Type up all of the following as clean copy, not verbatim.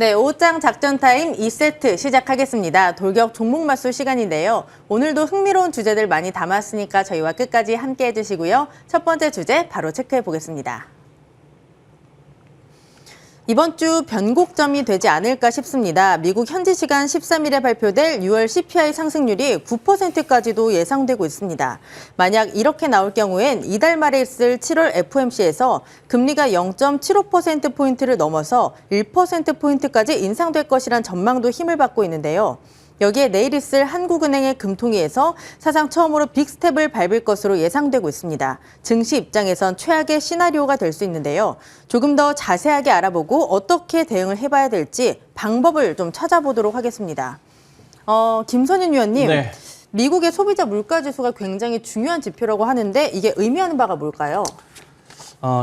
네, 오후장 작전 타임 2세트 시작하겠습니다. 돌격 종목 맞수 시간인데요. 오늘도 흥미로운 주제들 많이 담았으니까 저희와 끝까지 함께 해주시고요. 첫 번째 주제 바로 체크해 보겠습니다. 이번 주 변곡점이 되지 않을까 싶습니다. 미국 현지 시간 13일에 발표될 6월 CPI 상승률이 9%까지도 예상되고 있습니다. 만약 이렇게 나올 경우엔 이달 말에 있을 7월 FOMC에서 금리가 0.75%포인트를 넘어서 1%포인트까지 인상될 것이란 전망도 힘을 받고 있는데요. 여기에 내일 있을 한국은행의 금통위에서 사상 처음으로 빅스텝을 밟을 것으로 예상되고 있습니다. 증시 입장에선 최악의 시나리오가 될 수 있는데요. 조금 더 자세하게 알아보고 어떻게 대응을 해봐야 될지 방법을 좀 찾아보도록 하겠습니다. 김선윤 위원님, 네. 미국의 소비자 물가지수가 굉장히 중요한 지표라고 하는데 이게 의미하는 바가 뭘까요?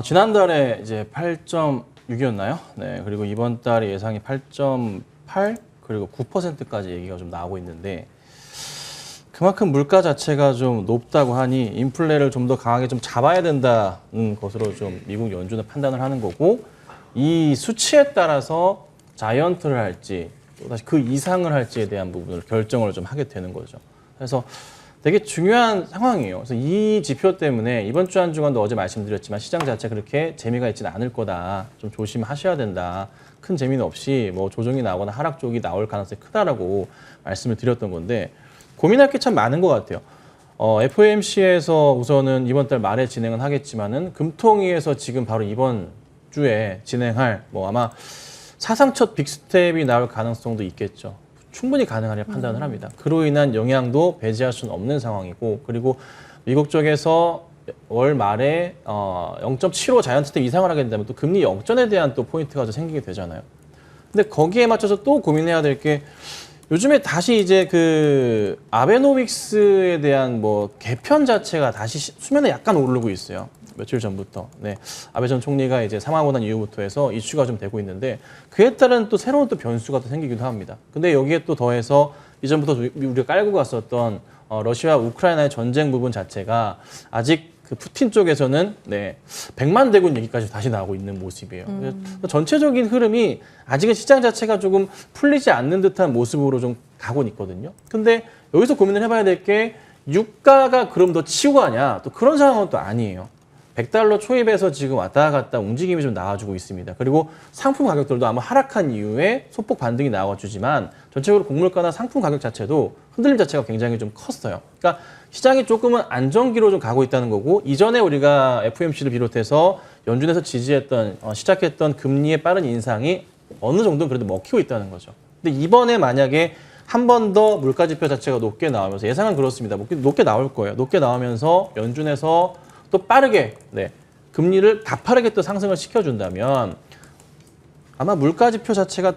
지난달에 이제 8.6이었나요? 네, 그리고 이번 달에 예상이 8.8 그리고 9%까지 얘기가 좀 나오고 있는데 그만큼 물가 자체가 좀 높다고 하니 인플레를 좀 더 강하게 좀 잡아야 된다는 것으로 좀 미국 연준은 판단을 하는 거고 이 수치에 따라서 자이언트를 할지 또 다시 그 이상을 할지에 대한 부분을 결정을 좀 하게 되는 거죠. 그래서 되게 중요한 상황이에요. 그래서 이 지표 때문에 이번 주 한 주간도 어제 말씀드렸지만 시장 자체 그렇게 재미가 있지는 않을 거다. 좀 조심하셔야 된다. 큰 재미는 없이 뭐 조정이 나오거나 하락 쪽이 나올 가능성이 크다라고 말씀을 드렸던 건데 고민할 게 참 많은 것 같아요. FOMC에서 우선은 이번 달 말에 진행은 하겠지만은 금통위에서 지금 바로 이번 주에 진행할 뭐 아마 사상 첫 빅스텝이 나올 가능성도 있겠죠. 충분히 가능하리라 판단을 합니다. 그로 인한 영향도 배제할 수는 없는 상황이고 그리고 미국 쪽에서 월 말에 0.75 자이언트 이상을 하게 된다면 또 금리 역전에 대한 또 포인트가 좀 생기게 되잖아요. 근데 거기에 맞춰서 또 고민해야 될 게 요즘에 다시 이제 그 아베노믹스에 대한 뭐 개편 자체가 다시 수면에 약간 오르고 있어요. 며칠 전부터. 네. 아베 전 총리가 이제 사망하고 난 이후부터 해서 이슈가 좀 되고 있는데 그에 따른 또 새로운 또 변수가 또 생기기도 합니다. 근데 여기에 또 더해서 이전부터 우리가 깔고 갔었던 러시아와 우크라이나의 전쟁 부분 자체가 아직 그 푸틴 쪽에서는 100만 대군 얘기까지 다시 나오고 있는 모습이에요. 그래서 전체적인 흐름이 아직은 시장 자체가 조금 풀리지 않는 듯한 모습으로 좀 가고 있거든요. 근데 여기서 고민을 해봐야 될 게 유가가 그럼 더 치고 가냐? 또 그런 상황은 또 아니에요. 100달러 초입에서 지금 왔다 갔다 움직임이 좀 나와주고 있습니다. 그리고 상품 가격들도 아마 하락한 이후에 소폭 반등이 나와주지만 전체적으로 곡물가나 상품 가격 자체도 흔들림 자체가 굉장히 좀 컸어요. 그러니까 시장이 조금은 안정기로 좀 가고 있다는 거고 이전에 우리가 FOMC를 비롯해서 연준에서 지지했던 시작했던 금리의 빠른 인상이 어느 정도는 그래도 먹히고 있다는 거죠. 근데 이번에 만약에 한 번 더 물가지표 자체가 높게 나오면서 예상은 그렇습니다. 높게 나올 거예요. 높게 나오면서 연준에서 또 빠르게 금리를 가파르게 또 상승을 시켜준다면 아마 물가지표 자체가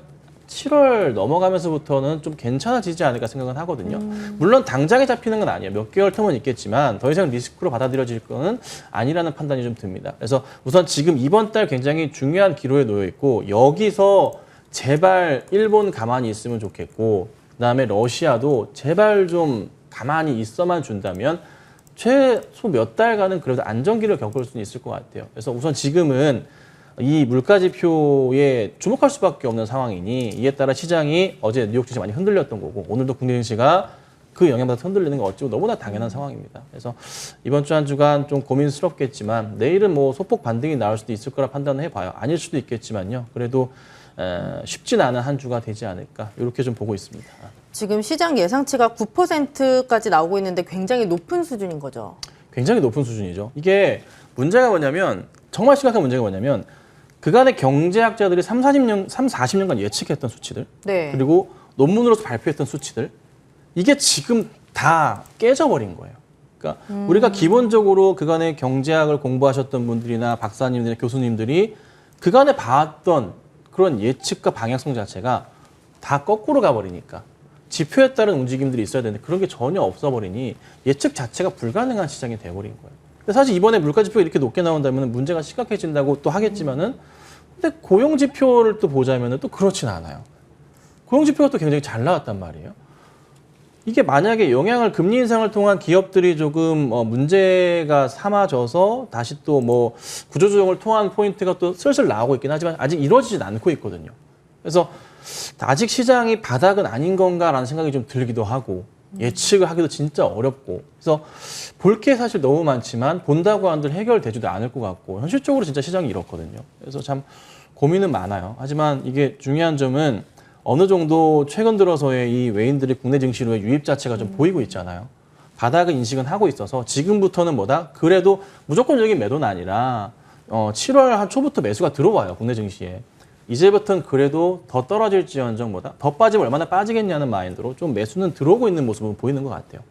7월 넘어가면서부터는 좀 괜찮아지지 않을까 생각은 하거든요. 물론 당장에 잡히는 건 아니에요. 몇 개월 텀은 있겠지만 더 이상 리스크로 받아들여질 거는 아니라는 판단이 좀 듭니다. 그래서 우선 지금 이번 달 굉장히 중요한 기로에 놓여 있고 여기서 제발 일본 가만히 있으면 좋겠고 그다음에 러시아도 제발 좀 가만히 있어만 준다면 최소 몇 달간은 그래도 안정기를 겪을 수는 있을 것 같아요. 그래서 우선 지금은 이 물가지표에 주목할 수밖에 없는 상황이니 이에 따라 시장이 어제 뉴욕 증시 많이 흔들렸던 거고 오늘도 국내 증시가 그 영향받아 흔들리는 건 어찌고 너무나 당연한 상황입니다. 그래서 이번 주 한 주간 좀 고민스럽겠지만 내일은 뭐 소폭 반등이 나올 수도 있을 거라 판단을 해봐요. 아닐 수도 있겠지만요. 그래도 쉽진 않은 한 주가 되지 않을까 이렇게 좀 보고 있습니다. 지금 시장 예상치가 9%까지 나오고 있는데 굉장히 높은 수준인 거죠. 굉장히 높은 수준이죠. 이게 문제가 뭐냐면 정말 심각한 문제가 뭐냐면 그간의 경제학자들이 40년간 예측했던 수치들 그리고 논문으로서 발표했던 수치들 이게 지금 다 깨져버린 거예요. 그러니까 우리가 기본적으로 그간의 경제학을 공부하셨던 분들이나 박사님들이나 교수님들이 그간에 봐왔던 그런 예측과 방향성 자체가 다 거꾸로 가버리니까 지표에 따른 움직임들이 있어야 되는데 그런 게 전혀 없어버리니 예측 자체가 불가능한 시장이 돼버린 거예요. 근데 사실 이번에 물가지표가 이렇게 높게 나온다면 문제가 심각해진다고 또 하겠지만은 근데 고용지표를 또 보자면은 또 그렇진 않아요. 고용지표가 또 굉장히 잘 나왔단 말이에요. 이게 만약에 영향을 금리 인상을 통한 기업들이 조금 문제가 삼아져서 다시 또 뭐 구조조정을 통한 포인트가 또 슬슬 나오고 있긴 하지만 아직 이루어지진 않고 있거든요. 그래서 아직 시장이 바닥은 아닌 건가라는 생각이 좀 들기도 하고 예측을 하기도 진짜 어렵고 그래서 볼 게 사실 너무 많지만 본다고 한들 해결되지도 않을 것 같고 현실적으로 진짜 시장이 이렇거든요. 그래서 참 고민은 많아요. 하지만 이게 중요한 점은 어느 정도 최근 들어서의 이 외인들이 국내 증시로의 유입 자체가 좀 보이고 있잖아요. 바닥을 인식은 하고 있어서 지금부터는 뭐다? 그래도 무조건적인 매도는 아니라 7월 한 초부터 매수가 들어와요. 국내 증시에. 이제부터는 그래도 더 떨어질지언정 뭐다? 더 빠지면 얼마나 빠지겠냐는 마인드로 좀 매수는 들어오고 있는 모습은 보이는 것 같아요.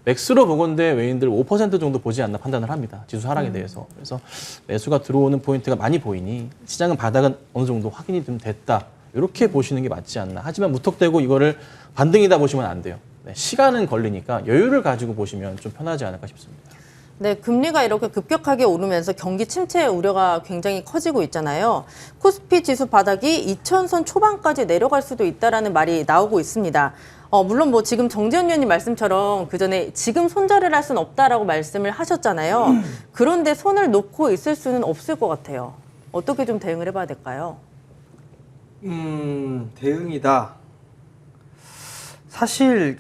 맥스로 보건대 외인들 5% 정도 보지 않나 판단을 합니다. 지수 하락에 대해서. 그래서 매수가 들어오는 포인트가 많이 보이니 시장은 바닥은 어느 정도 확인이 좀 됐다. 이렇게 보시는 게 맞지 않나. 하지만 무턱대고 이거를 반등이다 보시면 안 돼요. 네, 시간은 걸리니까 여유를 가지고 보시면 좀 편하지 않을까 싶습니다. 네, 금리가 이렇게 급격하게 오르면서 경기 침체 우려가 굉장히 커지고 있잖아요. 코스피 지수 바닥이 2000선 초반까지 내려갈 수도 있다라는 말이 나오고 있습니다. 물론 뭐 지금 정재현 의원님 말씀처럼 그 전에 지금 손절을 할 수는 없다라고 말씀을 하셨잖아요. 그런데 손을 놓고 있을 수는 없을 것 같아요. 어떻게 좀 대응을 해봐야 될까요? 대응이다. 사실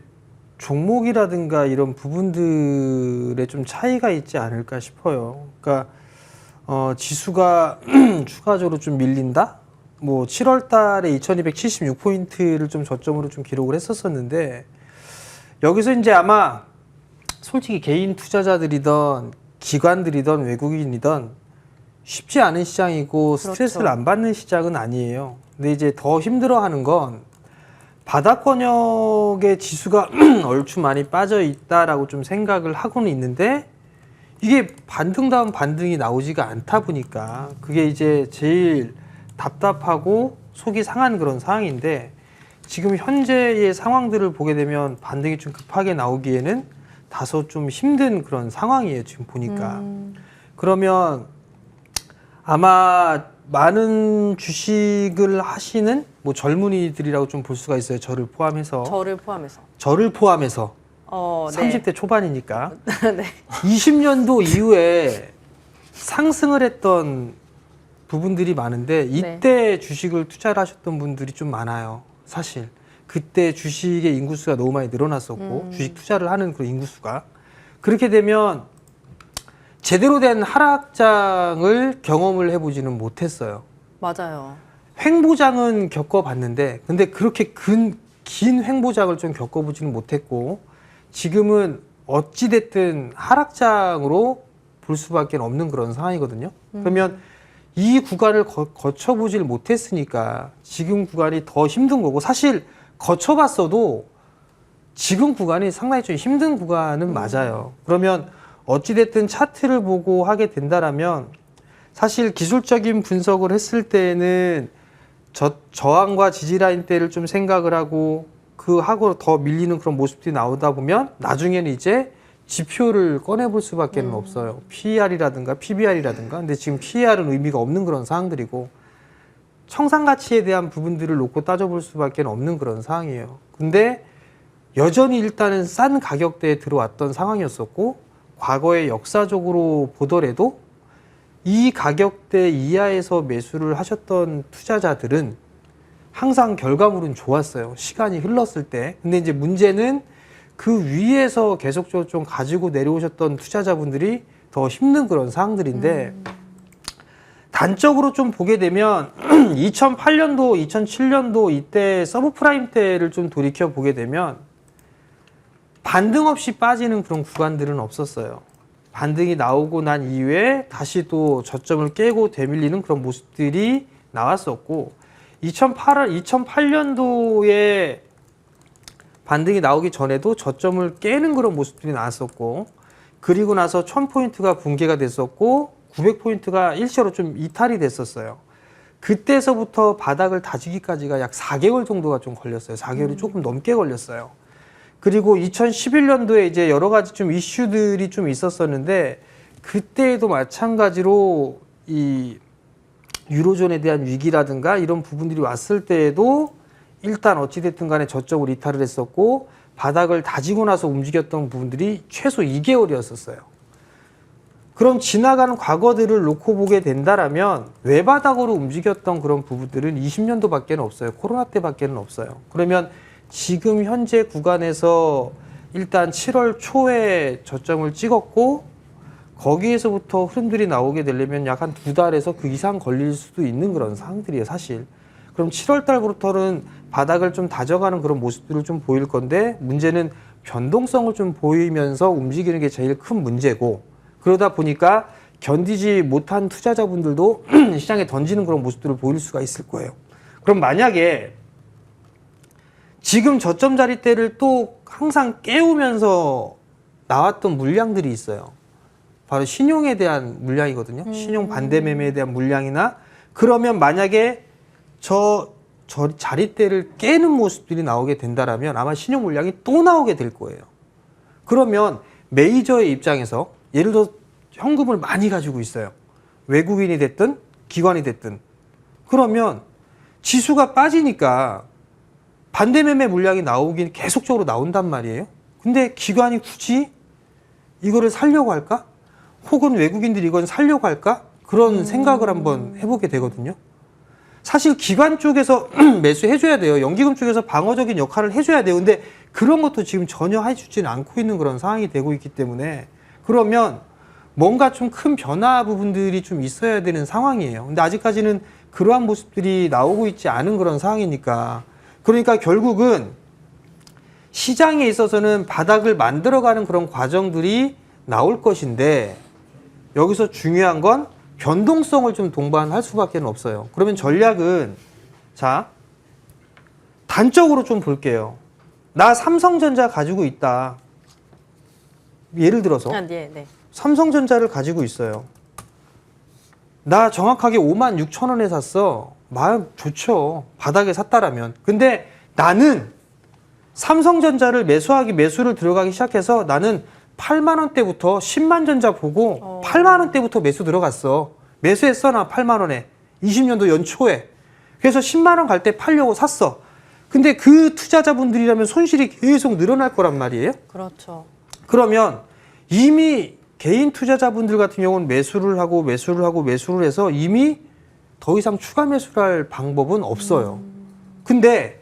종목이라든가 이런 부분들에 좀 차이가 있지 않을까 싶어요. 그러니까 지수가 추가적으로 좀 밀린다? 뭐 7월 달에 2276포인트를 좀 저점으로 좀 기록을 했었었는데 여기서 이제 아마 솔직히 개인 투자자들이든 기관들이든 외국인이든 쉽지 않은 시장이고 스트레스를 그렇죠. 안 받는 시장은 아니에요. 근데 이제 더 힘들어하는 건 바닥권역의 지수가 얼추 많이 빠져 있다라고 좀 생각을 하고는 있는데 이게 반등 다음 반등이 나오지가 않다 보니까 그게 이제 제일 답답하고 속이 상한 그런 상황인데 지금 현재의 상황들을 보게 되면 반등이 좀 급하게 나오기에는 다소 좀 힘든 그런 상황이에요. 지금 보니까. 그러면 아마 많은 주식을 하시는 뭐 젊은이들이라고 좀 볼 수가 있어요. 저를 포함해서. 저를 포함해서. 네. 30대 초반이니까. 네. 20년도 이후에 상승을 했던 부분들이 많은데 이때 주식을 투자를 하셨던 분들이 좀 많아요. 사실. 그때 주식의 인구수가 너무 많이 늘어났었고 주식 투자를 하는 그런 인구수가. 그렇게 되면 제대로 된 하락장을 경험을 해보지는 못했어요. 맞아요. 횡보장은 겪어봤는데 근데 그렇게 긴 횡보장을 좀 겪어보지는 못했고 지금은 어찌됐든 하락장으로 볼 수밖에 없는 그런 상황이거든요. 그러면 이 구간을 거쳐보질 못했으니까 지금 구간이 더 힘든 거고 사실 거쳐봤어도 지금 구간이 상당히 좀 힘든 구간은 맞아요. 그러면 어찌됐든 차트를 보고 하게 된다라면 사실 기술적인 분석을 했을 때는 저항과 지지라인 때를 좀 생각을 하고 그 하고 더 밀리는 그런 모습들이 나오다 보면 나중에는 이제 지표를 꺼내볼 수밖에 없어요. PER이라든가 PBR이라든가. 근데 지금 PER은 의미가 없는 그런 상황들이고 청산가치에 대한 부분들을 놓고 따져볼 수밖에 없는 그런 상황이에요. 근데 여전히 일단은 싼 가격대에 들어왔던 상황이었었고 과거에 역사적으로 보더라도 이 가격대 이하에서 매수를 하셨던 투자자들은 항상 결과물은 좋았어요. 시간이 흘렀을 때. 근데 이제 문제는 그 위에서 계속적으로 좀 가지고 내려오셨던 투자자분들이 더 힘든 그런 상황들인데 단적으로 좀 보게 되면 2008년도, 2007년도 이때 서브프라임 때를 좀 돌이켜 보게 되면 반등 없이 빠지는 그런 구간들은 없었어요. 반등이 나오고 난 이후에 다시 또 저점을 깨고 되밀리는 그런 모습들이 나왔었고 2008년도에 반등이 나오기 전에도 저점을 깨는 그런 모습들이 나왔었고 그리고 나서 1000포인트가 붕괴가 됐었고 900포인트가 일시로 좀 이탈이 됐었어요. 그때서부터 바닥을 다지기까지가 약 4개월 정도가 좀 걸렸어요. 4개월이 조금 넘게 걸렸어요. 그리고 2011년도에 이제 여러 가지 좀 이슈들이 좀 있었었는데 그때에도 마찬가지로 이 유로존에 대한 위기라든가 이런 부분들이 왔을 때에도 일단 어찌됐든 간에 저점을 이탈을 했었고 바닥을 다지고 나서 움직였던 부분들이 최소 2개월이었었어요. 그럼 지나가는 과거들을 놓고 보게 된다라면 외바닥으로 움직였던 그런 부분들은 20년도밖에 없어요. 코로나 때밖에 없어요. 그러면 지금 현재 구간에서 일단 7월 초에 저점을 찍었고 거기에서부터 흐름들이 나오게 되려면 약 한 2달에서 그 이상 걸릴 수도 있는 그런 상황들이에요, 사실. 그럼 7월 달부터는 바닥을 좀 다져가는 그런 모습들을 좀 보일 건데 문제는 변동성을 좀 보이면서 움직이는 게 제일 큰 문제고 그러다 보니까 견디지 못한 투자자분들도 시장에 던지는 그런 모습들을 보일 수가 있을 거예요. 그럼 만약에 지금 저점 자리대를 또 항상 깨우면서 나왔던 물량들이 있어요. 바로 신용에 대한 물량이거든요. 신용 반대 매매에 대한 물량이나 그러면 만약에 저 자리대를 깨는 모습들이 나오게 된다라면 아마 신용 물량이 또 나오게 될 거예요. 그러면 메이저의 입장에서 예를 들어 현금을 많이 가지고 있어요. 외국인이 됐든 기관이 됐든 그러면 지수가 빠지니까 반대 매매 물량이 나오긴 계속적으로 나온단 말이에요. 근데 기관이 굳이 이거를 살려고 할까? 혹은 외국인들이 이건 살려고 할까? 그런 생각을 한번 해보게 되거든요. 사실 기관 쪽에서 매수해줘야 돼요. 연기금 쪽에서 방어적인 역할을 해줘야 돼요. 근데 그런 것도 지금 전혀 해주지는 않고 있는 그런 상황이 되고 있기 때문에 그러면 뭔가 좀 큰 변화 부분들이 좀 있어야 되는 상황이에요. 근데 아직까지는 그러한 모습들이 나오고 있지 않은 그런 상황이니까 그러니까 결국은 시장에 있어서는 바닥을 만들어가는 그런 과정들이 나올 것인데 여기서 중요한 건 변동성을 좀 동반할 수밖에 없어요. 그러면 전략은 자 단적으로 좀 볼게요. 나 삼성전자 가지고 있다. 예를 들어서 네. 삼성전자를 가지고 있어요. 나 정확하게 56,000원에 샀어. 마음 좋죠. 바닥에 샀다라면. 근데 나는 삼성전자를 매수를 들어가기 시작해서 나는 8만 원대부터 10만 전자 보고 8만 원대부터 매수 들어갔어. 매수했어 나 8만 원에. 20년도 연초에. 그래서 10만 원 갈 때 팔려고 샀어. 근데 그 투자자분들이라면 손실이 계속 늘어날 거란 말이에요. 그렇죠. 그러면 이미 개인 투자자분들 같은 경우는 매수를 해서 이미 더 이상 추가 매수를 할 방법은 없어요. 근데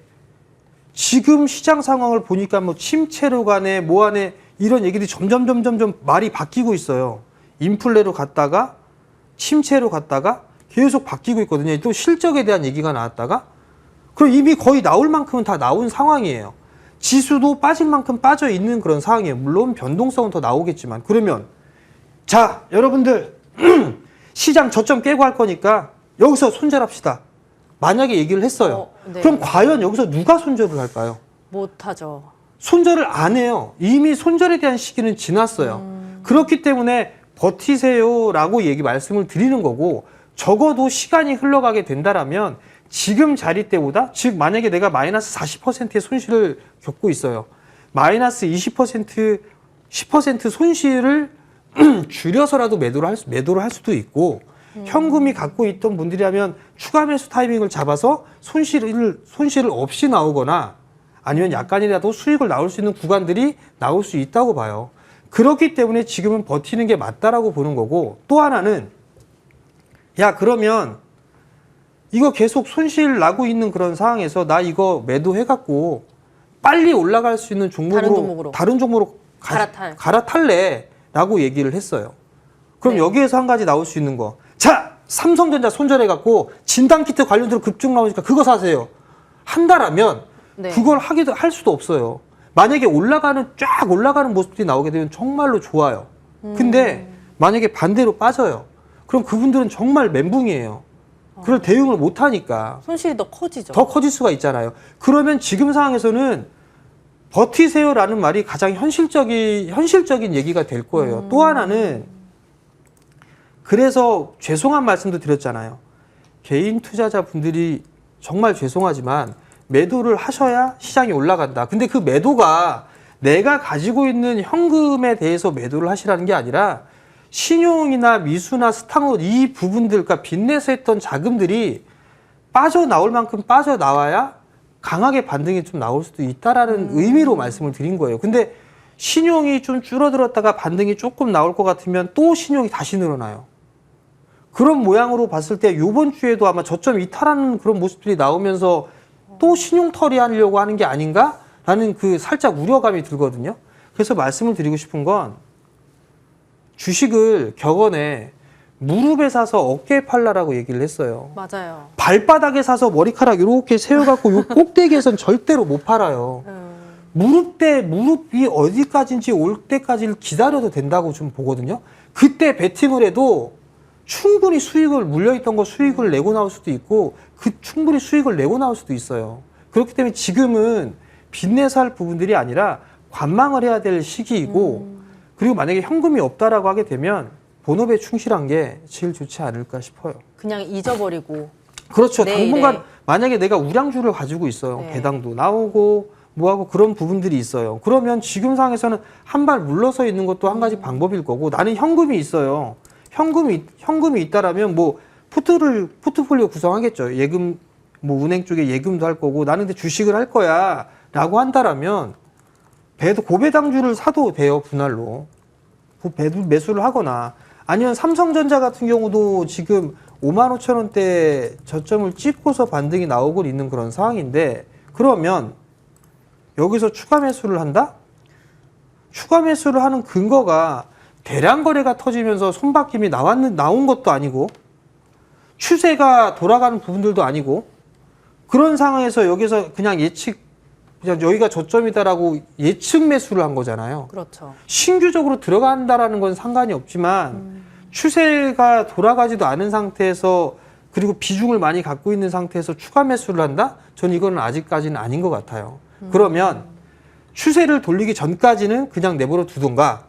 지금 시장 상황을 보니까 뭐 침체로 가네, 뭐 하네, 이런 얘기들이 점점 말이 바뀌고 있어요. 인플레로 갔다가 침체로 갔다가 계속 바뀌고 있거든요. 또 실적에 대한 얘기가 나왔다가 그럼 이미 거의 나올 만큼은 다 나온 상황이에요. 지수도 빠질 만큼 빠져 있는 그런 상황이에요. 물론 변동성은 더 나오겠지만 그러면 자 여러분들 시장 저점 깨고 할 거니까 여기서 손절합시다. 만약에 얘기를 했어요. 네. 그럼 과연 여기서 누가 손절을 할까요? 못하죠. 손절을 안 해요. 이미 손절에 대한 시기는 지났어요. 그렇기 때문에 버티세요라고 말씀을 드리는 거고 적어도 시간이 흘러가게 된다라면 지금 자리대보다 즉 만약에 내가 마이너스 40%의 손실을 겪고 있어요. 마이너스 20% 10% 손실을 줄여서라도 매도를 할 수도 있고 현금이 갖고 있던 분들이라면 추가 매수 타이밍을 잡아서 손실을 없이 나오거나 아니면 약간이라도 수익을 나올 수 있는 구간들이 나올 수 있다고 봐요. 그렇기 때문에 지금은 버티는 게 맞다라고 보는 거고 또 하나는 야 그러면 이거 계속 손실 나고 있는 그런 상황에서 나 이거 매도해갖고 빨리 올라갈 수 있는 다른 종목으로 갈아탈래 라고 얘기를 했어요. 그럼 네. 여기에서 한 가지 나올 수 있는 거. 자 삼성전자 손절해갖고 진단키트 관련주로 급등 나오니까 그거 사세요. 한다라면 네. 그걸 할 수도 없어요. 만약에 쫙 올라가는 모습들이 나오게 되면 정말로 좋아요. 근데 만약에 반대로 빠져요. 그럼 그분들은 정말 멘붕이에요. 그걸 대응을 못하니까. 손실이 더 커지죠. 더 커질 수가 있잖아요. 그러면 지금 상황에서는 버티세요라는 말이 가장 현실적인 얘기가 될 거예요. 또 하나는 그래서 죄송한 말씀도 드렸잖아요. 개인 투자자분들이 정말 죄송하지만 매도를 하셔야 시장이 올라간다. 근데 그 매도가 내가 가지고 있는 현금에 대해서 매도를 하시라는 게 아니라 신용이나 미수나 스탁롯 이 부분들, 그러니까 빚내서 했던 자금들이 빠져나올 만큼 빠져나와야 강하게 반등이 좀 나올 수도 있다라는 의미로 말씀을 드린 거예요. 근데 신용이 좀 줄어들었다가 반등이 조금 나올 것 같으면 또 신용이 다시 늘어나요. 그런 모양으로 봤을 때 이번 주에도 아마 저점 이탈하는 그런 모습들이 나오면서 또 신용 처리하려고 하는 게 아닌가라는 그 살짝 우려감이 들거든요. 그래서 말씀을 드리고 싶은 건 주식을 격언에 무릎에 사서 어깨에 팔라라고 얘기를 했어요. 맞아요. 발바닥에 사서 머리카락 이렇게 세워갖고 요 꼭대기에선 절대로 못 팔아요. 무릎이 어디까지인지 올 때까지를 기다려도 된다고 좀 보거든요. 그때 베팅을 해도 충분히 수익을 물려있던 거 수익을 내고 나올 수도 있고 충분히 수익을 내고 나올 수도 있어요. 그렇기 때문에 지금은 빚내서 할 부분들이 아니라 관망을 해야 될 시기이고 그리고 만약에 현금이 없다라고 하게 되면 본업에 충실한 게 제일 좋지 않을까 싶어요. 그냥 잊어버리고. 그렇죠. 네, 당분간 네. 만약에 내가 우량주를 가지고 있어요. 네. 배당도 나오고 뭐하고 그런 부분들이 있어요. 그러면 지금 상황에서는 한 발 물러서 있는 것도 한 가지 방법일 거고 나는 현금이 있어요. 현금이 있다라면 뭐 포트폴리오 구성하겠죠. 예금 뭐 은행 쪽에 예금도 할 거고 나는 근데 주식을 할 거야라고 한다라면 고배당주를 사도 돼요. 분할로 매수를 하거나 아니면 삼성전자 같은 경우도 지금 55,000원대 저점을 찍고서 반등이 나오고 있는 그런 상황인데 그러면 여기서 추가 매수를 한다? 추가 매수를 하는 근거가 대량 거래가 터지면서 손바뀜이 나온 것도 아니고 추세가 돌아가는 부분들도 아니고 그런 상황에서 여기서 그냥 여기가 저점이다라고 예측 매수를 한 거잖아요. 그렇죠. 신규적으로 들어간다라는 건 상관이 없지만 추세가 돌아가지도 않은 상태에서 그리고 비중을 많이 갖고 있는 상태에서 추가 매수를 한다? 저는 이거는 아직까지는 아닌 것 같아요. 그러면 추세를 돌리기 전까지는 그냥 내버려 두던가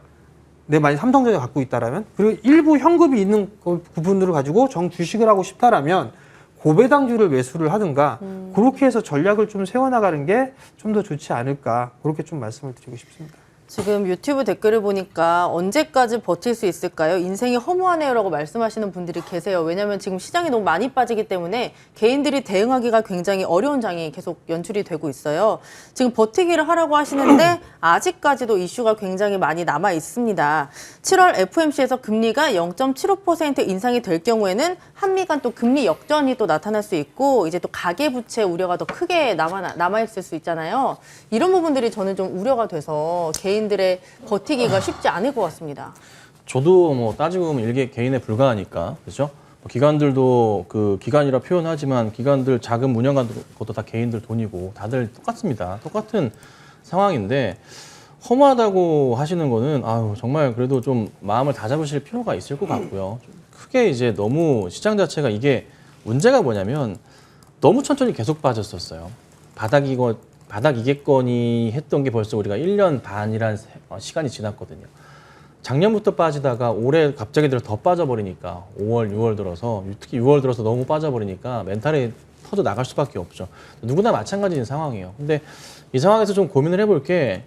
내 만약 삼성전자 갖고 있다라면 그리고 일부 현금이 있는 부분들을 가지고 정주식을 하고 싶다라면 고배당주를 매수를 하든가 그렇게 해서 전략을 좀 세워나가는 게 좀 더 좋지 않을까 그렇게 좀 말씀을 드리고 싶습니다. 지금 유튜브 댓글을 보니까 언제까지 버틸 수 있을까요? 인생이 허무하네요라고 말씀하시는 분들이 계세요. 왜냐하면 지금 시장이 너무 많이 빠지기 때문에 개인들이 대응하기가 굉장히 어려운 장이 계속 연출이 되고 있어요. 지금 버티기를 하라고 하시는데 아직까지도 이슈가 굉장히 많이 남아 있습니다. 7월 FOMC에서 금리가 0.75% 인상이 될 경우에는 한미 간 또 금리 역전이 또 나타날 수 있고 이제 또 가계부채 우려가 더 크게 남아있을 수 있잖아요. 이런 부분들이 저는 좀 우려가 돼서 개인들의 버티기가 쉽지 않을 것 같습니다. 저도 뭐 따지고 보면 일개 개인에 불과하니까 그렇죠? 기관들도 그 기관이라 표현하지만 기관들 자금 운영하는 것도 다 개인들 돈이고 다들 똑같습니다. 똑같은 상황인데 허무하다고 하시는 거는 아유 정말 그래도 좀 마음을 다잡으실 필요가 있을 것 같고요. 좀 크게 이제 너무 시장 자체가 이게 문제가 뭐냐면 너무 천천히 계속 빠졌었어요. 바닥이겠거니 했던 게 벌써 우리가 1년 반이란 시간이 지났거든요. 작년부터 빠지다가 올해 갑자기 더 빠져버리니까 5월, 6월 들어서 특히 6월 들어서 너무 빠져버리니까 멘탈이 터져 나갈 수밖에 없죠. 누구나 마찬가지인 상황이에요. 근데 이 상황에서 좀 고민을 해볼 게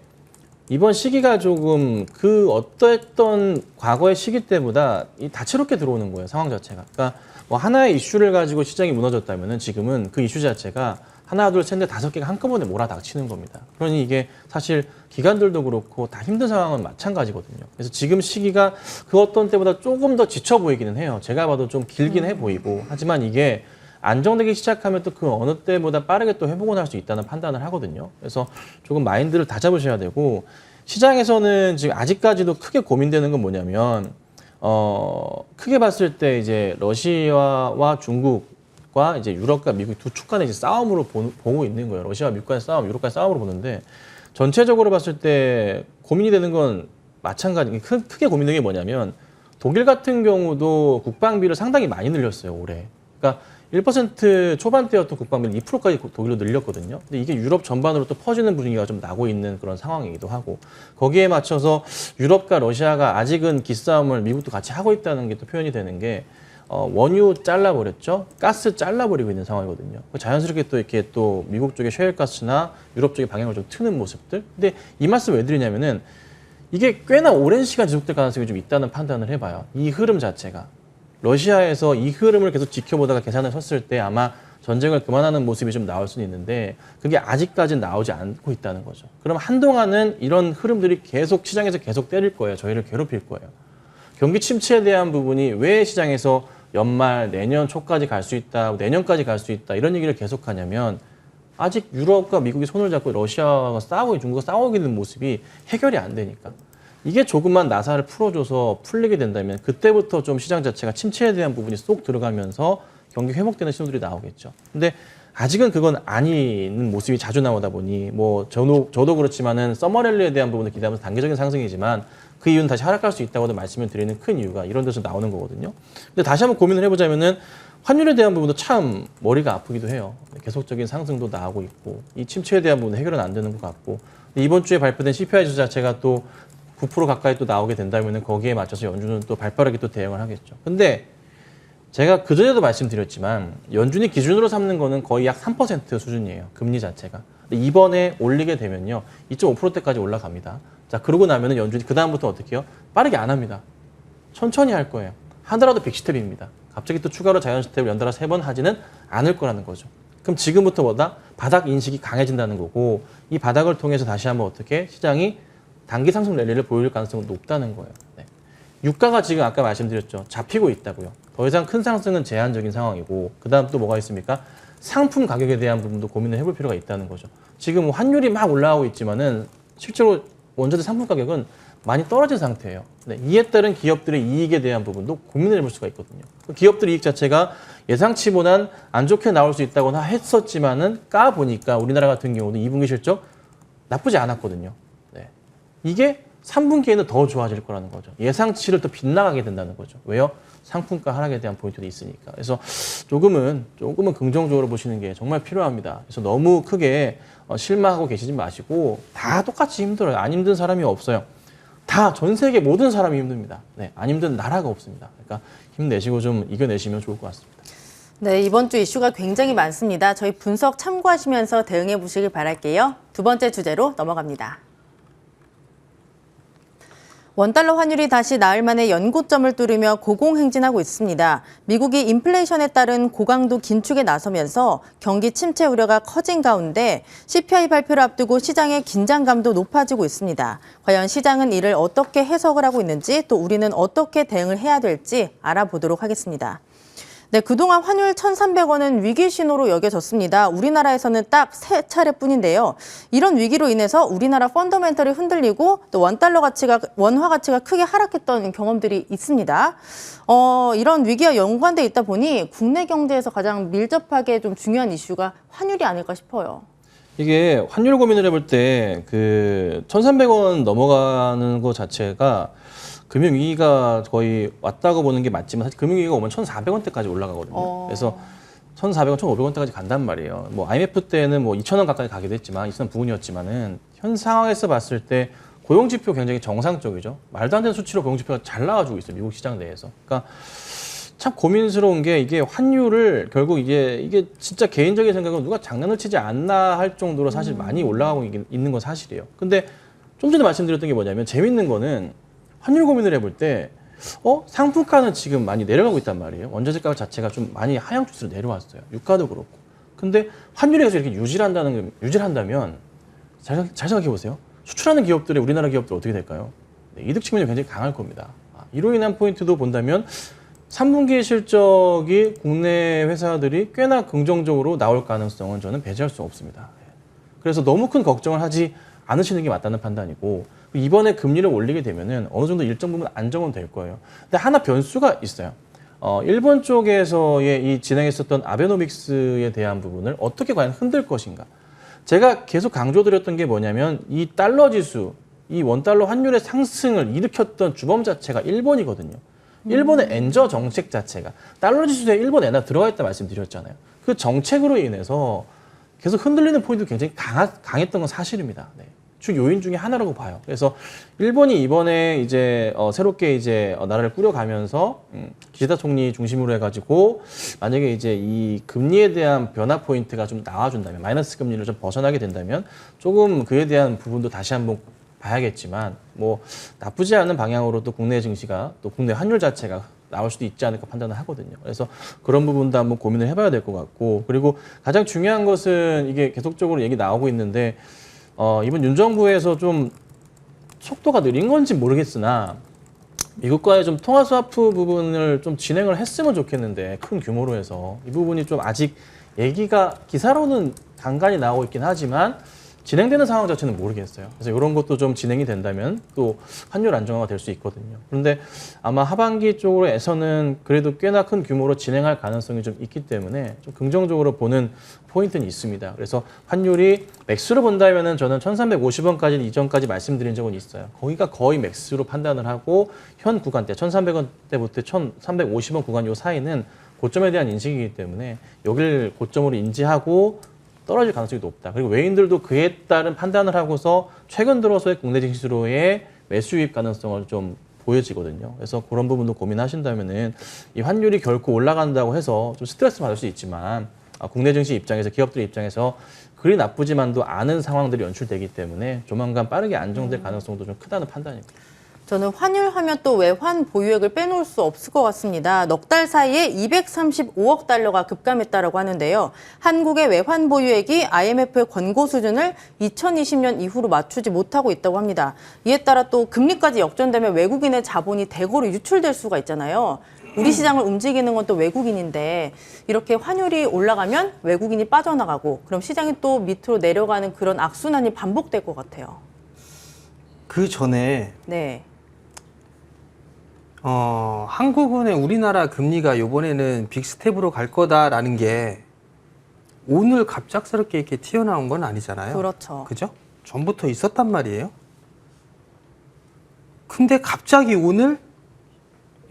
이번 시기가 조금 그 어떠했던 과거의 시기 때보다 다채롭게 들어오는 거예요. 상황 자체가. 그러니까 뭐 하나의 이슈를 가지고 시장이 무너졌다면은 지금은 그 이슈 자체가 하나, 둘, 셋, 넷, 5개가 한꺼번에 몰아닥치는 겁니다. 그러니 이게 사실 기관들도 그렇고 다 힘든 상황은 마찬가지거든요. 그래서 지금 시기가 그 어떤 때보다 조금 더 지쳐 보이기는 해요. 제가 봐도 좀 길긴 해 보이고. 하지만 이게 안정되기 시작하면 또 그 어느 때보다 빠르게 또 회복을 할 수 있다는 판단을 하거든요. 그래서 조금 마인드를 다잡으셔야 되고 시장에서는 지금 아직까지도 크게 고민되는 건 뭐냐면 크게 봤을 때 이제 러시아와 중국과 이제 유럽과 미국 두 축 간의 이제 싸움으로 보고 있는 거예요. 러시아와 미국과의 싸움, 유럽과의 싸움으로 보는데 전체적으로 봤을 때 고민이 되는 건 마찬가지. 크게 고민되는 게 뭐냐면 독일 같은 경우도 국방비를 상당히 많이 늘렸어요, 올해. 그러니까 1% 초반대였던 국방비를 2%까지 독일로 늘렸거든요. 근데 이게 유럽 전반으로 또 퍼지는 분위기가 좀 나고 있는 그런 상황이기도 하고 거기에 맞춰서 유럽과 러시아가 아직은 기싸움을 미국도 같이 하고 있다는 게 또 표현이 되는 게 원유 잘라버렸죠. 가스 잘라버리고 있는 상황이거든요. 자연스럽게 또 이렇게 또 미국 쪽의 셰일가스나 유럽 쪽의 방향을 좀 트는 모습들. 근데 이 말씀 왜 드리냐면은 이게 꽤나 오랜 시간 지속될 가능성이 좀 있다는 판단을 해봐요. 이 흐름 자체가. 러시아에서 이 흐름을 계속 지켜보다가 계산을 섰을 때 아마 전쟁을 그만하는 모습이 좀 나올 수는 있는데 그게 아직까지는 나오지 않고 있다는 거죠. 그럼 한동안은 이런 흐름들이 계속 시장에서 계속 때릴 거예요. 저희를 괴롭힐 거예요. 경기 침체에 대한 부분이 왜 시장에서 연말 내년 초까지 갈 수 있다, 내년까지 갈 수 있다 이런 얘기를 계속하냐면 아직 유럽과 미국이 손을 잡고 러시아가 싸우고 중국과 싸우고 있는 모습이 해결이 안 되니까 이게 조금만 나사를 풀어줘서 풀리게 된다면 그때부터 좀 시장 자체가 침체에 대한 부분이 쏙 들어가면서 경기 회복되는 신호들이 나오겠죠. 근데 아직은 그건 아닌 모습이 자주 나오다 보니 뭐 저도 그렇지만은 서머랠리에 대한 부분을 기대하면서 단기적인 상승이지만 그 이유는 다시 하락할 수 있다고도 말씀을 드리는 큰 이유가 이런 데서 나오는 거거든요. 근데 다시 한번 고민을 해보자면은 환율에 대한 부분도 참 머리가 아프기도 해요. 계속적인 상승도 나오고 있고 이 침체에 대한 부분은 해결은 안 되는 것 같고 이번 주에 발표된 CPI 지수 자체가 또 9% 가까이 또 나오게 된다면은 거기에 맞춰서 연준은 또 발빠르게 또 대응을 하겠죠. 근데 제가 그전에도 말씀드렸지만 연준이 기준으로 삼는 거는 거의 약 3% 수준이에요. 금리 자체가. 근데 이번에 올리게 되면요. 2.5%대까지 올라갑니다. 자, 그러고 나면은 연준이 그다음부터 어떻게 해요? 빠르게 안 합니다. 천천히 할 거예요. 하더라도 빅스텝입니다. 갑자기 또 추가로 자연 스텝을 연달아 3번 하지는 않을 거라는 거죠. 그럼 지금부터 뭐다? 바닥 인식이 강해진다는 거고 이 바닥을 통해서 다시 한번 어떻게 시장이 단기 상승 랠리를 보일 가능성은 높다는 거예요. 네. 유가가 지금 아까 말씀드렸죠. 잡히고 있다고요. 더 이상 큰 상승은 제한적인 상황이고 그다음 또 뭐가 있습니까? 상품 가격에 대한 부분도 고민을 해볼 필요가 있다는 거죠. 지금 환율이 막 올라가고 있지만은 실제로 원자재 상품 가격은 많이 떨어진 상태예요. 네, 이에 따른 기업들의 이익에 대한 부분도 고민을 해볼 수가 있거든요. 기업들 이익 자체가 예상치보단 안 좋게 나올 수 있다고나 했었지만은 까보니까 우리나라 같은 경우도 2분기 실적 나쁘지 않았거든요. 네. 이게 3분기에는 더 좋아질 거라는 거죠. 예상치를 더 빗나가게 된다는 거죠. 왜요? 상품가 하락에 대한 포인트도 있으니까. 그래서 조금은 긍정적으로 보시는 게 정말 필요합니다. 그래서 너무 크게 실망하고 계시지 마시고 다 똑같이 힘들어요. 안 힘든 사람이 없어요. 다 전 세계 모든 사람이 힘듭니다. 네, 안 힘든 나라가 없습니다. 그러니까 힘내시고 좀 이겨내시면 좋을 것 같습니다. 네, 이번 주 이슈가 굉장히 많습니다. 저희 분석 참고하시면서 대응해 보시길 바랄게요. 두 번째 주제로 넘어갑니다. 원달러 환율이 다시 나흘 만에 연고점을 뚫으며 고공행진하고 있습니다. 미국이 인플레이션에 따른 고강도 긴축에 나서면서 경기 침체 우려가 커진 가운데 CPI 발표를 앞두고 시장의 긴장감도 높아지고 있습니다. 과연 시장은 이를 어떻게 해석을 하고 있는지 또 우리는 어떻게 대응을 해야 될지 알아보도록 하겠습니다. 네, 그동안 환율 1,300원은 위기 신호로 여겨졌습니다. 우리나라에서는 딱 3차례뿐인데요. 이런 위기로 인해서 우리나라 펀더멘털이 흔들리고 또 원화 가치가 크게 하락했던 경험들이 있습니다. 이런 위기와 연관돼 있다 보니 국내 경제에서 가장 밀접하게 좀 중요한 이슈가 환율이 아닐까 싶어요. 이게 환율 고민을 해볼 때 그 1,300원 넘어가는 것 자체가 금융위기가 거의 왔다고 보는 게 맞지만 사실 금융위기가 오면 1,400원대까지 올라가거든요. 그래서 1,400원, 1,500원대까지 간단 말이에요. 뭐 IMF 때는 뭐 2,000원 가까이 가기도 했지만 2,000원 부근이었지만은 현 상황에서 봤을 때 고용지표 굉장히 정상적이죠. 말도 안 되는 수치로 고용지표가 잘 나와주고 있어요. 미국 시장 내에서. 그러니까 참 고민스러운 게 이게 환율을 결국 이게 진짜 개인적인 생각은 누가 장난을 치지 않나 할 정도로 사실 많이 올라가고 있는 건 사실이에요. 근데 좀 전에 말씀드렸던 게 뭐냐면 재밌는 거는 환율 고민을 해볼 때 상품가는 지금 많이 내려가고 있단 말이에요. 원자재 가격 자체가 좀 많이 하향 추세로 내려왔어요. 유가도 그렇고. 근데 환율에서 이렇게 유지를 한다면 잘 생각해 보세요. 수출하는 기업들의 우리나라 기업들 어떻게 될까요? 네, 이득 측면이 굉장히 강할 겁니다. 이로 인한 포인트도 본다면 3분기 실적이 국내 회사들이 꽤나 긍정적으로 나올 가능성은 저는 배제할 수 없습니다. 그래서 너무 큰 걱정을 하지 않으시는 게 맞다는 판단이고 이번에 금리를 올리게 되면은 어느 정도 일정 부분 안정은 될 거예요. 근데 하나 변수가 있어요. 일본 쪽에서의 이 진행했었던 아베노믹스에 대한 부분을 어떻게 과연 흔들 것인가. 제가 계속 강조드렸던 게 뭐냐면 이 달러 지수, 이 원달러 환율의 상승을 일으켰던 주범 자체가 일본이거든요. 일본의 엔저 정책 자체가 달러 지수에 일본 엔화 들어가 있다 말씀드렸잖아요. 그 정책으로 인해서 계속 흔들리는 포인트가 굉장히 강했던 건 사실입니다. 네. 주 요인 중에 하나라고 봐요. 그래서 일본이 이번에 이제 새롭게 이제 나라를 꾸려가면서 기시다 총리 중심으로 해가지고 만약에 이제 이 금리에 대한 변화 포인트가 좀 나와준다면 마이너스 금리를 좀 벗어나게 된다면 조금 그에 대한 부분도 다시 한번 봐야겠지만 뭐 나쁘지 않은 방향으로 또 국내 증시가 또 국내 환율 자체가 나올 수도 있지 않을까 판단을 하거든요. 그래서 그런 부분도 한번 고민을 해봐야 될 것 같고, 그리고 가장 중요한 것은 이게 계속적으로 얘기 나오고 있는데 이번 윤 정부에서 좀 속도가 느린 건지 모르겠으나 미국과의 좀 통화 스와프 부분을 좀 진행을 했으면 좋겠는데, 큰 규모로 해서 이 부분이 좀 아직 얘기가 기사로는 간간히 나오고 있긴 하지만 진행되는 상황 자체는 모르겠어요. 그래서 이런 것도 좀 진행이 된다면 또 환율 안정화가 될 수 있거든요. 그런데 아마 하반기 쪽으로에서는 그래도 꽤나 큰 규모로 진행할 가능성이 좀 있기 때문에 좀 긍정적으로 보는 포인트는 있습니다. 그래서 환율이 맥스로 본다면은 저는 1,350원까지 이전까지 말씀드린 적은 있어요. 거기가 거의 맥스로 판단을 하고 현 구간대 1,300원대부터 1,350원 구간 요 사이는 고점에 대한 인식이기 때문에 여길 고점으로 인지하고 떨어질 가능성이 높다. 그리고 외인들도 그에 따른 판단을 하고서 최근 들어서의 국내 증시로의 매수 유입 가능성을 좀 보여지거든요. 그래서 그런 부분도 고민하신다면은 이 환율이 결코 올라간다고 해서 좀 스트레스 받을 수 있지만 국내 증시 입장에서 기업들 입장에서 그리 나쁘지만도 않은 상황들이 연출되기 때문에 조만간 빠르게 안정될 가능성도 좀 크다는 판단입니다. 저는 환율 하면 또 외환 보유액을 빼놓을 수 없을 것 같습니다. 넉 달 사이에 235억 달러가 급감했다고 하는데요. 한국의 외환 보유액이 IMF의 권고 수준을 2020년 이후로 맞추지 못하고 있다고 합니다. 이에 따라 또 금리까지 역전되면 외국인의 자본이 대거로 유출될 수가 있잖아요. 우리 시장을 움직이는 건 또 외국인인데 이렇게 환율이 올라가면 외국인이 빠져나가고 그럼 시장이 또 밑으로 내려가는 그런 악순환이 반복될 것 같아요. 그 전에 네. 한국은행 우리나라 금리가 이번에는 빅스텝으로 갈 거다라는 게 오늘 갑작스럽게 이렇게 튀어나온 건 아니잖아요. 그렇죠. 그죠? 전부터 있었단 말이에요. 근데 갑자기 오늘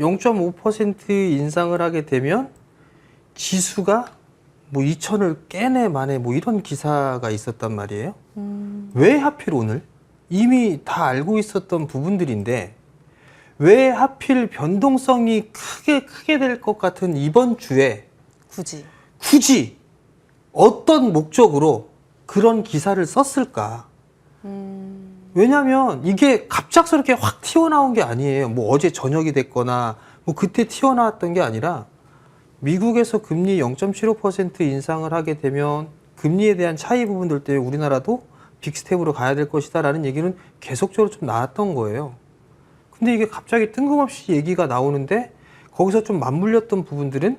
0.5% 인상을 하게 되면 지수가 뭐 2,000을 깨네 마네 뭐 이런 기사가 있었단 말이에요. 왜 하필 오늘? 이미 다 알고 있었던 부분들인데 왜 하필 변동성이 크게 될 것 같은 이번 주에 굳이 어떤 목적으로 그런 기사를 썼을까? 왜냐하면 이게 갑작스럽게 확 튀어나온 게 아니에요. 뭐 어제 저녁이 됐거나 뭐 그때 튀어나왔던 게 아니라 미국에서 금리 0.75% 인상을 하게 되면 금리에 대한 차이 부분들 때문에 우리나라도 빅스텝으로 가야 될 것이다라는 얘기는 계속적으로 좀 나왔던 거예요. 근데 이게 갑자기 뜬금없이 얘기가 나오는데 거기서 좀 맞물렸던 부분들은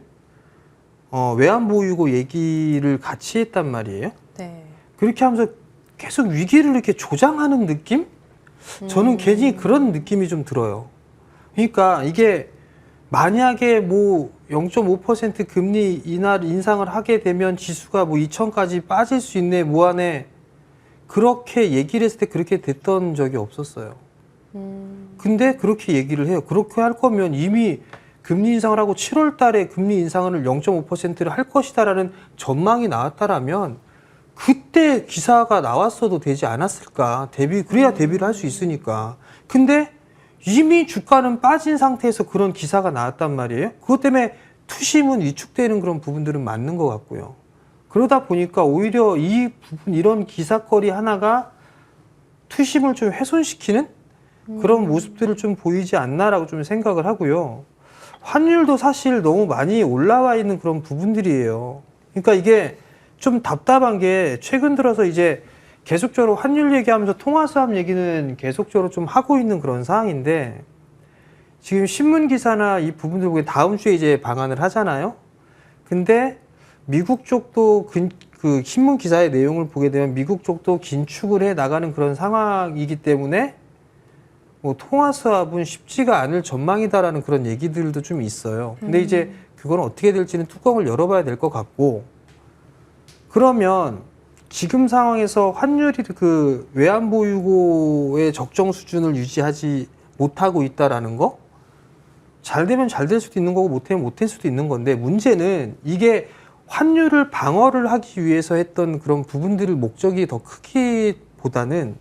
외환보유고 얘기를 같이 했단 말이에요. 네. 그렇게 하면서 계속 위기를 이렇게 조장하는 느낌? 저는 괜히 그런 느낌이 좀 들어요. 그러니까 이게 만약에 뭐 0.5% 금리 인상을 하게 되면 지수가 뭐 2,000까지 빠질 수 있네 뭐하네 그렇게 얘기를 했을 때 그렇게 됐던 적이 없었어요. 근데 그렇게 얘기를 해요. 그렇게 할 거면 이미 금리 인상을 하고 7월 달에 금리 인상을 0.5%를 할 것이다라는 전망이 나왔다라면 그때 기사가 나왔어도 되지 않았을까. 그래야 대비를 할 수 있으니까. 근데 이미 주가는 빠진 상태에서 그런 기사가 나왔단 말이에요. 그것 때문에 투심은 위축되는 그런 부분들은 맞는 것 같고요. 그러다 보니까 오히려 이 부분, 이런 기사거리 하나가 투심을 좀 훼손시키는 그런 모습들을 좀 보이지 않나라고 좀 생각을 하고요. 환율도 사실 너무 많이 올라와 있는 그런 부분들이에요. 그러니까 이게 좀 답답한 게 최근 들어서 이제 계속적으로 환율 얘기하면서 통화수합 얘기는 계속적으로 좀 하고 있는 그런 상황인데 지금 신문 기사나 이 부분들 보면 다음 주에 이제 방한을 하잖아요. 근데 미국 쪽도 그 신문 기사의 내용을 보게 되면 미국 쪽도 긴축을 해 나가는 그런 상황이기 때문에 뭐 통화 수합은 쉽지가 않을 전망이다라는 그런 얘기들도 좀 있어요. 근데 이제 그건 어떻게 될지는 뚜껑을 열어봐야 될 것 같고 그러면 지금 상황에서 환율이 그 외환 보유고의 적정 수준을 유지하지 못하고 있다라는 거 잘 되면 잘 될 수도 있는 거고 못하면 못할 수도 있는 건데 문제는 이게 환율을 방어를 하기 위해서 했던 그런 부분들을 목적이 더 크기보다는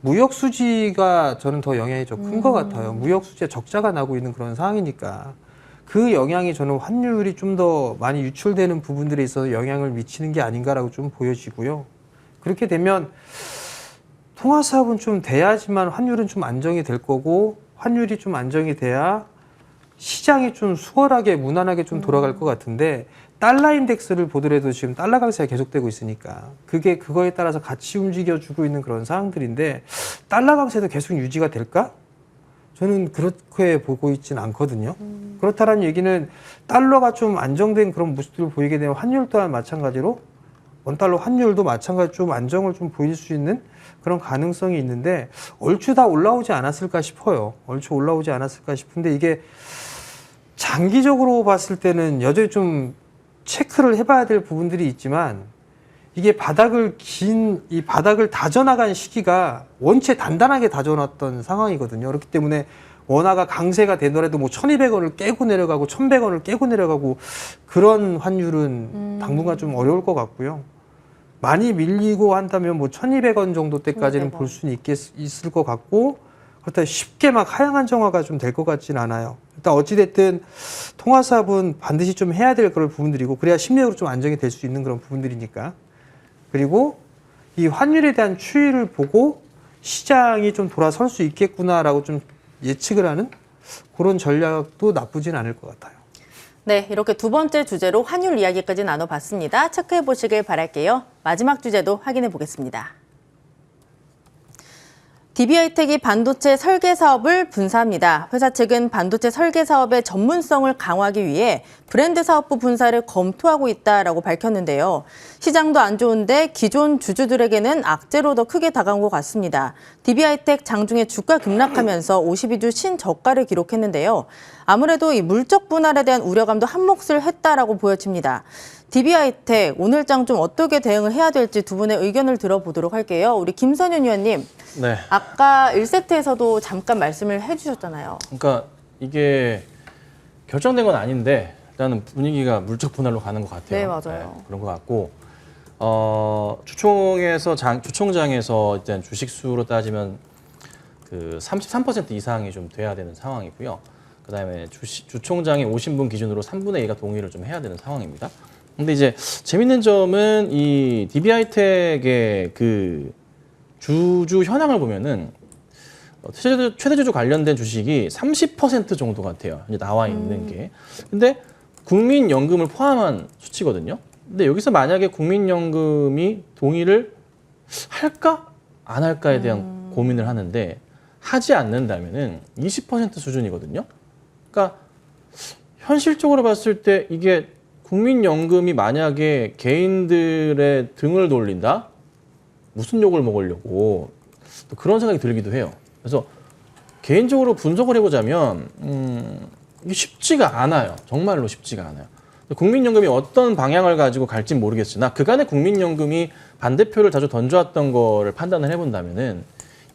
무역 수지가 저는 더 영향이 좀 큰 것 같아요. 무역 수지에 적자가 나고 있는 그런 상황이니까 그 영향이 저는 환율이 좀 더 많이 유출되는 부분들에 있어서 영향을 미치는 게 아닌가라고 좀 보여지고요. 그렇게 되면 통화 수합은 좀 돼야지만 환율은 좀 안정이 될 거고 환율이 좀 안정이 돼야 시장이 좀 수월하게 무난하게 좀 돌아갈 것 같은데 달러 인덱스를 보더라도 지금 달러 강세가 계속되고 있으니까 그거에 따라서 같이 움직여주고 있는 그런 상황들인데 달러 강세도 계속 유지가 될까? 저는 그렇게 보고 있지는 않거든요. 그렇다는 얘기는 달러가 좀 안정된 그런 모습들을 보이게 되면 환율 또한 마찬가지로 원달러 환율도 마찬가지로 좀 안정을 좀 보일 수 있는 그런 가능성이 있는데 얼추 다 올라오지 않았을까 싶어요. 얼추 올라오지 않았을까 싶은데 이게 장기적으로 봤을 때는 여전히 좀 체크를 해봐야 될 부분들이 있지만 이게 이 바닥을 다져나간 시기가 원체 단단하게 다져놨던 상황이거든요. 그렇기 때문에 원화가 강세가 되더라도 뭐 1,200원을 깨고 내려가고 1,100원을 깨고 내려가고 그런 환율은 당분간 좀 어려울 것 같고요. 많이 밀리고 한다면 뭐 1,200원 정도 때까지는 1,200원. 볼 수는 있을 것 같고 그렇다고 쉽게 막 하향 안정화가 좀 될 것 같지는 않아요. 일단 어찌됐든 통화사업은 반드시 좀 해야 될 그런 부분들이고 그래야 심리적으로 좀 안정이 될 수 있는 그런 부분들이니까. 그리고 이 환율에 대한 추이를 보고 시장이 좀 돌아설 수 있겠구나라고 좀 예측을 하는 그런 전략도 나쁘진 않을 것 같아요. 네, 이렇게 두 번째 주제로 환율 이야기까지 나눠봤습니다. 체크해 보시길 바랄게요. 마지막 주제도 확인해 보겠습니다. DB하이텍이 반도체 설계 사업을 분사합니다. 회사 측은 반도체 설계 사업의 전문성을 강화하기 위해 브랜드 사업부 분사를 검토하고 있다라고 밝혔는데요. 시장도 안 좋은데 기존 주주들에게는 악재로 더 크게 다가온 것 같습니다. DB하이텍 장중에 주가 급락하면서 52주 신저가를 기록했는데요. 아무래도 이 물적 분할에 대한 우려감도 한몫을 했다라고 보여집니다. DB하이텍 오늘 장 좀 어떻게 대응을 해야 될지 두 분의 의견을 들어보도록 할게요. 우리 김선윤 위원님, 네. 아까 1세트에서도 잠깐 말씀을 해주셨잖아요. 그러니까 이게 결정된 건 아닌데 일단은 분위기가 물적 분할로 가는 것 같아요. 네, 맞아요. 그런 것 같고 주총장에서 일단 주식 수로 따지면 그 33% 이상이 좀 돼야 되는 상황이고요. 그다음에 주총장이 오신 분 기준으로 3분의 2가 동의를 좀 해야 되는 상황입니다. 근데 이제 재밌는 점은 이 DB하이텍의 그 주주 현황을 보면은 최대 주주 관련된 주식이 30% 정도 같아요. 이제 나와 있는 게. 근데 국민연금을 포함한 수치거든요. 근데 여기서 만약에 국민연금이 동의를 할까 안 할까에 대한 고민을 하는데 하지 않는다면은 20% 수준이거든요. 그러니까 현실적으로 봤을 때 이게 국민연금이 만약에 개인들의 등을 돌린다? 무슨 욕을 먹으려고 또 그런 생각이 들기도 해요. 그래서 개인적으로 분석을 해보자면 이게 쉽지가 않아요. 정말로 쉽지가 않아요. 국민연금이 어떤 방향을 가지고 갈진 모르겠으나 그간의 국민연금이 반대표를 자주 던져왔던 거를 판단을 해본다면은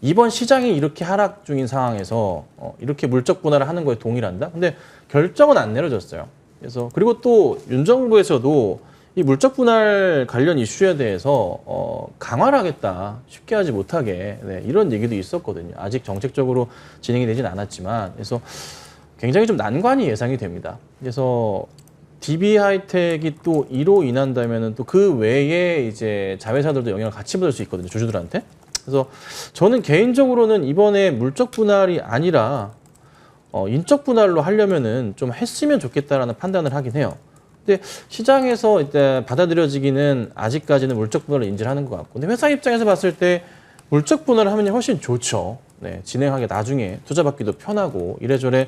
이번 시장이 이렇게 하락 중인 상황에서 이렇게 물적 분할을 하는 거에 동의를 한다? 근데 결정은 안 내려졌어요. 그래서 그리고 또 윤 정부에서도 이 물적 분할 관련 이슈에 대해서 강화를 하겠다, 쉽게 하지 못하게 이런 얘기도 있었거든요. 아직 정책적으로 진행이 되진 않았지만 그래서 굉장히 좀 난관이 예상이 됩니다. 그래서 DB하이텍이 또 이로 인한다면은 또 그 외에 이제 자회사들도 영향을 같이 받을 수 있거든요, 주주들한테. 그래서 저는 개인적으로는 이번에 물적 분할이 아니라 인적 분할로 하려면은 좀 했으면 좋겠다라는 판단을 하긴 해요. 근데 시장에서 일단 받아들여지기는 아직까지는 물적 분할을 인지를 하는 것 같고, 근데 회사 입장에서 봤을 때 물적 분할을 하면 훨씬 좋죠. 네, 진행하기 나중에 투자받기도 편하고 이래저래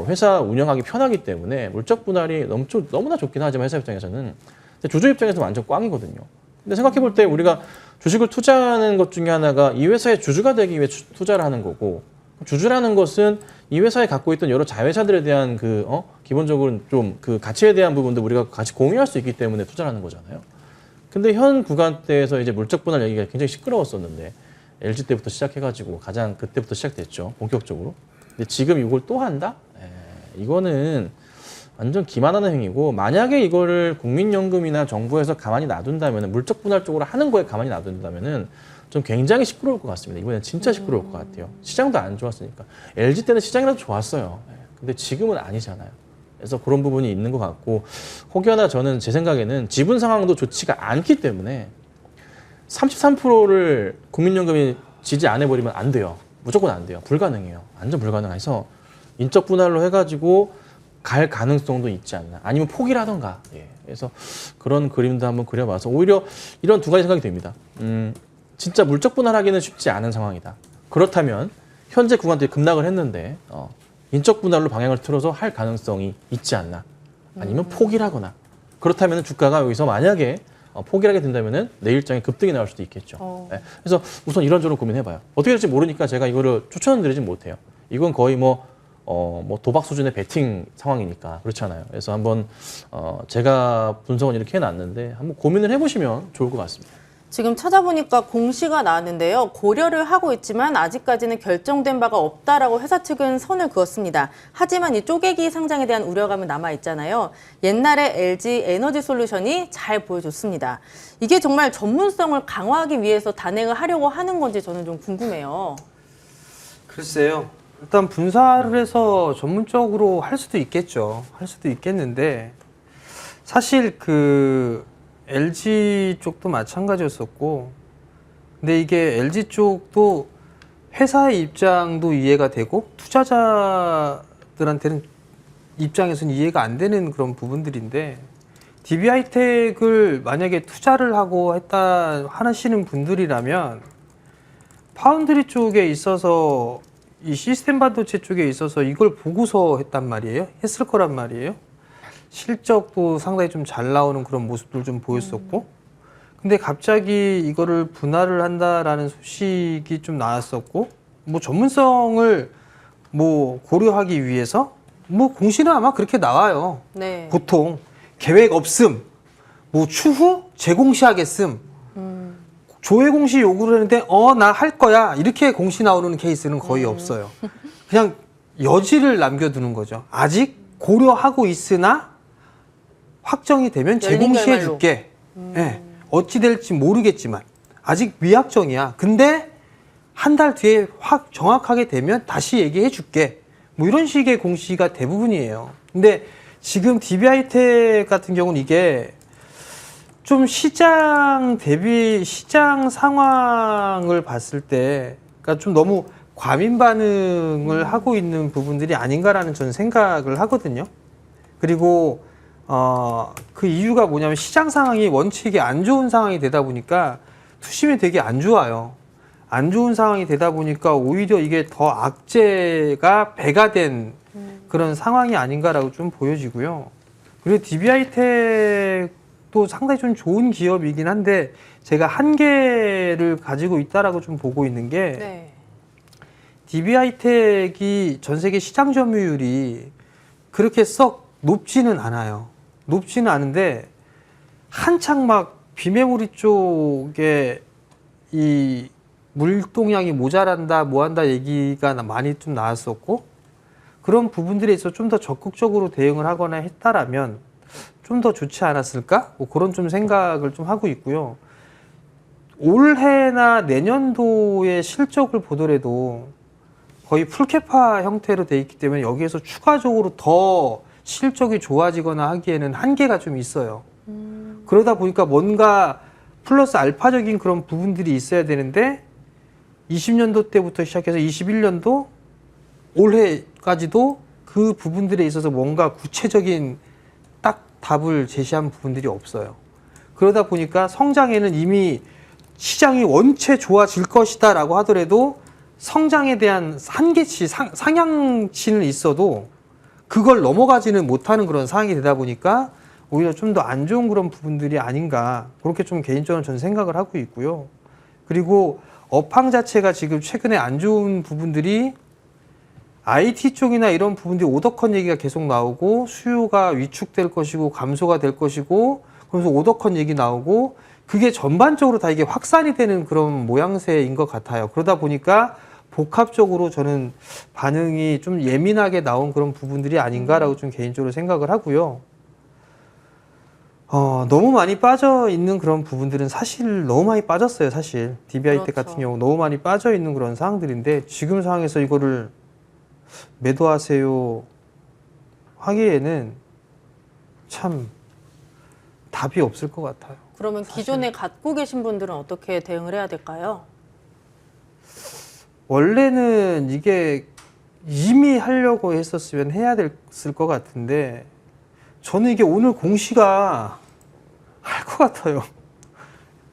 회사 운영하기 편하기 때문에 물적 분할이 너무나 좋긴 하지만 회사 입장에서는 근데 주주 입장에서 완전 꽝이거든요. 근데 생각해 볼 때 우리가 주식을 투자하는 것 중에 하나가 이 회사의 주주가 되기 위해 투자를 하는 거고, 주주라는 것은 이 회사에 갖고 있던 여러 자회사들에 대한 기본적으로 좀 그 가치에 대한 부분도 우리가 같이 공유할 수 있기 때문에 투자를 하는 거잖아요. 근데 현 구간대에서 이제 물적 분할 얘기가 굉장히 시끄러웠었는데 LG 때부터 시작해가지고 가장 그때부터 시작됐죠, 본격적으로. 근데 지금 이걸 또 한다? 이거는 완전 기만하는 행위고, 만약에 이거를 국민연금이나 정부에서 가만히 놔둔다면, 물적 분할 쪽으로 하는 거에 가만히 놔둔다면은 좀 굉장히 시끄러울 것 같습니다. 이번엔 진짜 시끄러울 것 같아요. 시장도 안 좋았으니까. LG 때는 시장이라도 좋았어요. 근데 지금은 아니잖아요. 그래서 그런 부분이 있는 것 같고, 혹여나 저는 제 생각에는 지분 상황도 좋지가 않기 때문에 33%를 국민연금이 지지 안 해버리면 안 돼요. 무조건 안 돼요. 불가능해요. 완전 불가능해서 인적 분할로 해가지고 갈 가능성도 있지 않나. 아니면 포기라던가. 예. 그래서 그런 그림도 한번 그려봐서 오히려 이런 두 가지 생각이 듭니다. 진짜 물적 분할하기는 쉽지 않은 상황이다. 그렇다면 현재 구간대에 급락을 했는데 인적 분할로 방향을 틀어서 할 가능성이 있지 않나. 아니면 포기를 하거나. 그렇다면 주가가 여기서 만약에 포기를 하게 된다면 내일장에 급등이 나올 수도 있겠죠. 네. 그래서 우선 이런저런 고민해봐요. 어떻게 될지 모르니까 제가 이거를 추천드리진 못해요. 이건 거의 뭐 도박 수준의 베팅 상황이니까 그렇잖아요. 그래서 한번 제가 분석은 이렇게 해놨는데 한번 고민을 해보시면 좋을 것 같습니다. 지금 찾아보니까 공시가 나왔는데요. 고려를 하고 있지만 아직까지는 결정된 바가 없다라고 회사 측은 선을 그었습니다. 하지만 이 쪼개기 상장에 대한 우려감은 남아있잖아요. 옛날에 LG 에너지솔루션이 잘 보여줬습니다. 이게 정말 전문성을 강화하기 위해서 단행을 하려고 하는 건지 저는 좀 궁금해요. 글쎄요. 일단 분사를 해서 전문적으로 할 수도 있겠죠. 할 수도 있겠는데 사실 LG 쪽도 마찬가지였었고, 근데 이게 LG 쪽도 회사의 입장도 이해가 되고 투자자들한테는 입장에서는 이해가 안 되는 그런 부분들인데, DB하이텍을 만약에 투자를 하고 하시는 분들이라면 파운드리 쪽에 있어서 이 시스템 반도체 쪽에 있어서 이걸 보고서 했을 거란 말이에요. 실적도 상당히 좀 잘 나오는 그런 모습들 좀 보였었고, 근데 갑자기 이거를 분할을 한다라는 소식이 좀 나왔었고, 뭐 전문성을 뭐 고려하기 위해서 뭐 공시는 아마 그렇게 나와요. 네. 보통 계획 없음, 뭐 추후 재공시하겠음, 조회 공시 요구를 했는데 나 할 거야 이렇게 공시 나오는 케이스는 거의 없어요. 그냥 여지를 남겨두는 거죠. 아직 고려하고 있으나 확정이 되면 재공시해 줄게. 네. 어찌 될지 모르겠지만 아직 미확정이야. 근데 한 달 뒤에 정확하게 되면 다시 얘기해 줄게. 뭐 이런 식의 공시가 대부분이에요. 근데 지금 DB하이텍 같은 경우는 이게 좀 시장 상황을 봤을 때, 그러니까 좀 너무 과민 반응을 하고 있는 부분들이 아닌가라는 저는 생각을 하거든요. 그리고 그 이유가 뭐냐면 시장 상황이 원칙이 안 좋은 상황이 되다 보니까 투심이 되게 안 좋아요. 안 좋은 상황이 되다 보니까 오히려 이게 더 악재가 배가 된 그런 상황이 아닌가라고 좀 보여지고요. 그리고 DB하이텍도 상당히 좀 좋은 기업이긴 한데 제가 한계를 가지고 있다라고 좀 보고 있는 게, 네. DB하이텍이 전 세계 시장 점유율이 그렇게 썩 높지는 않아요. 높지는 않은데 한창 막 비메모리 쪽에 이 물동량이 모자란다, 뭐한다 얘기가 많이 좀 나왔었고, 그런 부분들에 있어서 좀 더 적극적으로 대응을 하거나 했다라면 좀 더 좋지 않았을까? 뭐 그런 좀 생각을 좀 하고 있고요. 올해나 내년도의 실적을 보더라도 거의 풀캐파 형태로 돼 있기 때문에 여기에서 추가적으로 더 실적이 좋아지거나 하기에는 한계가 좀 있어요. 그러다 보니까 뭔가 플러스 알파적인 그런 부분들이 있어야 되는데 20년도 때부터 시작해서 21년도 올해까지도 그 부분들에 있어서 뭔가 구체적인 딱 답을 제시한 부분들이 없어요. 그러다 보니까 성장에는 이미 시장이 원체 좋아질 것이다 라고 하더라도 성장에 대한 한계치, 상향치는 있어도 그걸 넘어가지는 못하는 그런 상황이 되다 보니까 오히려 좀 더 안 좋은 그런 부분들이 아닌가, 그렇게 좀 개인적으로 저는 생각을 하고 있고요. 그리고 업황 자체가 지금 최근에 안 좋은 부분들이 IT 쪽이나 이런 부분들이 오더컷 얘기가 계속 나오고 수요가 위축될 것이고 감소가 될 것이고, 그래서 오더컷 얘기 나오고 그게 전반적으로 다 이게 확산이 되는 그런 모양새인 것 같아요. 그러다 보니까 복합적으로 저는 반응이 좀 예민하게 나온 그런 부분들이 아닌가라고 좀 개인적으로 생각을 하고요. 너무 많이 빠져 있는 그런 부분들은 사실 너무 많이 빠졌어요. 사실 DB하이텍 그렇죠. 같은 경우 너무 많이 빠져 있는 그런 상황들인데 지금 상황에서 이거를 매도하세요 하기에는 참 답이 없을 것 같아요. 그러면 기존에 갖고 계신 분들은 어떻게 대응을 해야 될까요? 원래는 이게 이미 하려고 했었으면 해야 됐을 것 같은데 저는 이게 오늘 공시가 할 것 같아요.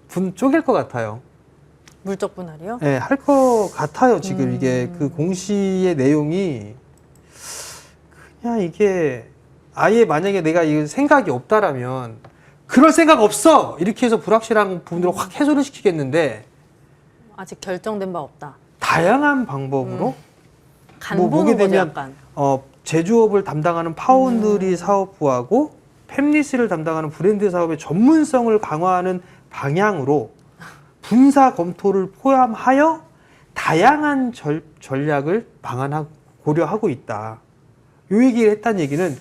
분 쪼갤 것 같아요. 물적 분할이요? 네, 할 것 같아요. 지금 이게 그 공시의 내용이 그냥 이게 아예 만약에 내가 이 생각이 없다라면 그럴 생각 없어! 이렇게 해서 불확실한 부분들을 확 해소를 시키겠는데 아직 결정된 바 없다. 다양한 방법으로 간 뭐 보게 보는 거죠, 되면 약간. 제조업을 담당하는 파운드리 사업부하고 팹리스를 담당하는 브랜드 사업의 전문성을 강화하는 방향으로 분사 검토를 포함하여 다양한 전략을 방안하고 고려하고 있다. 이 얘기를 했다는 얘기는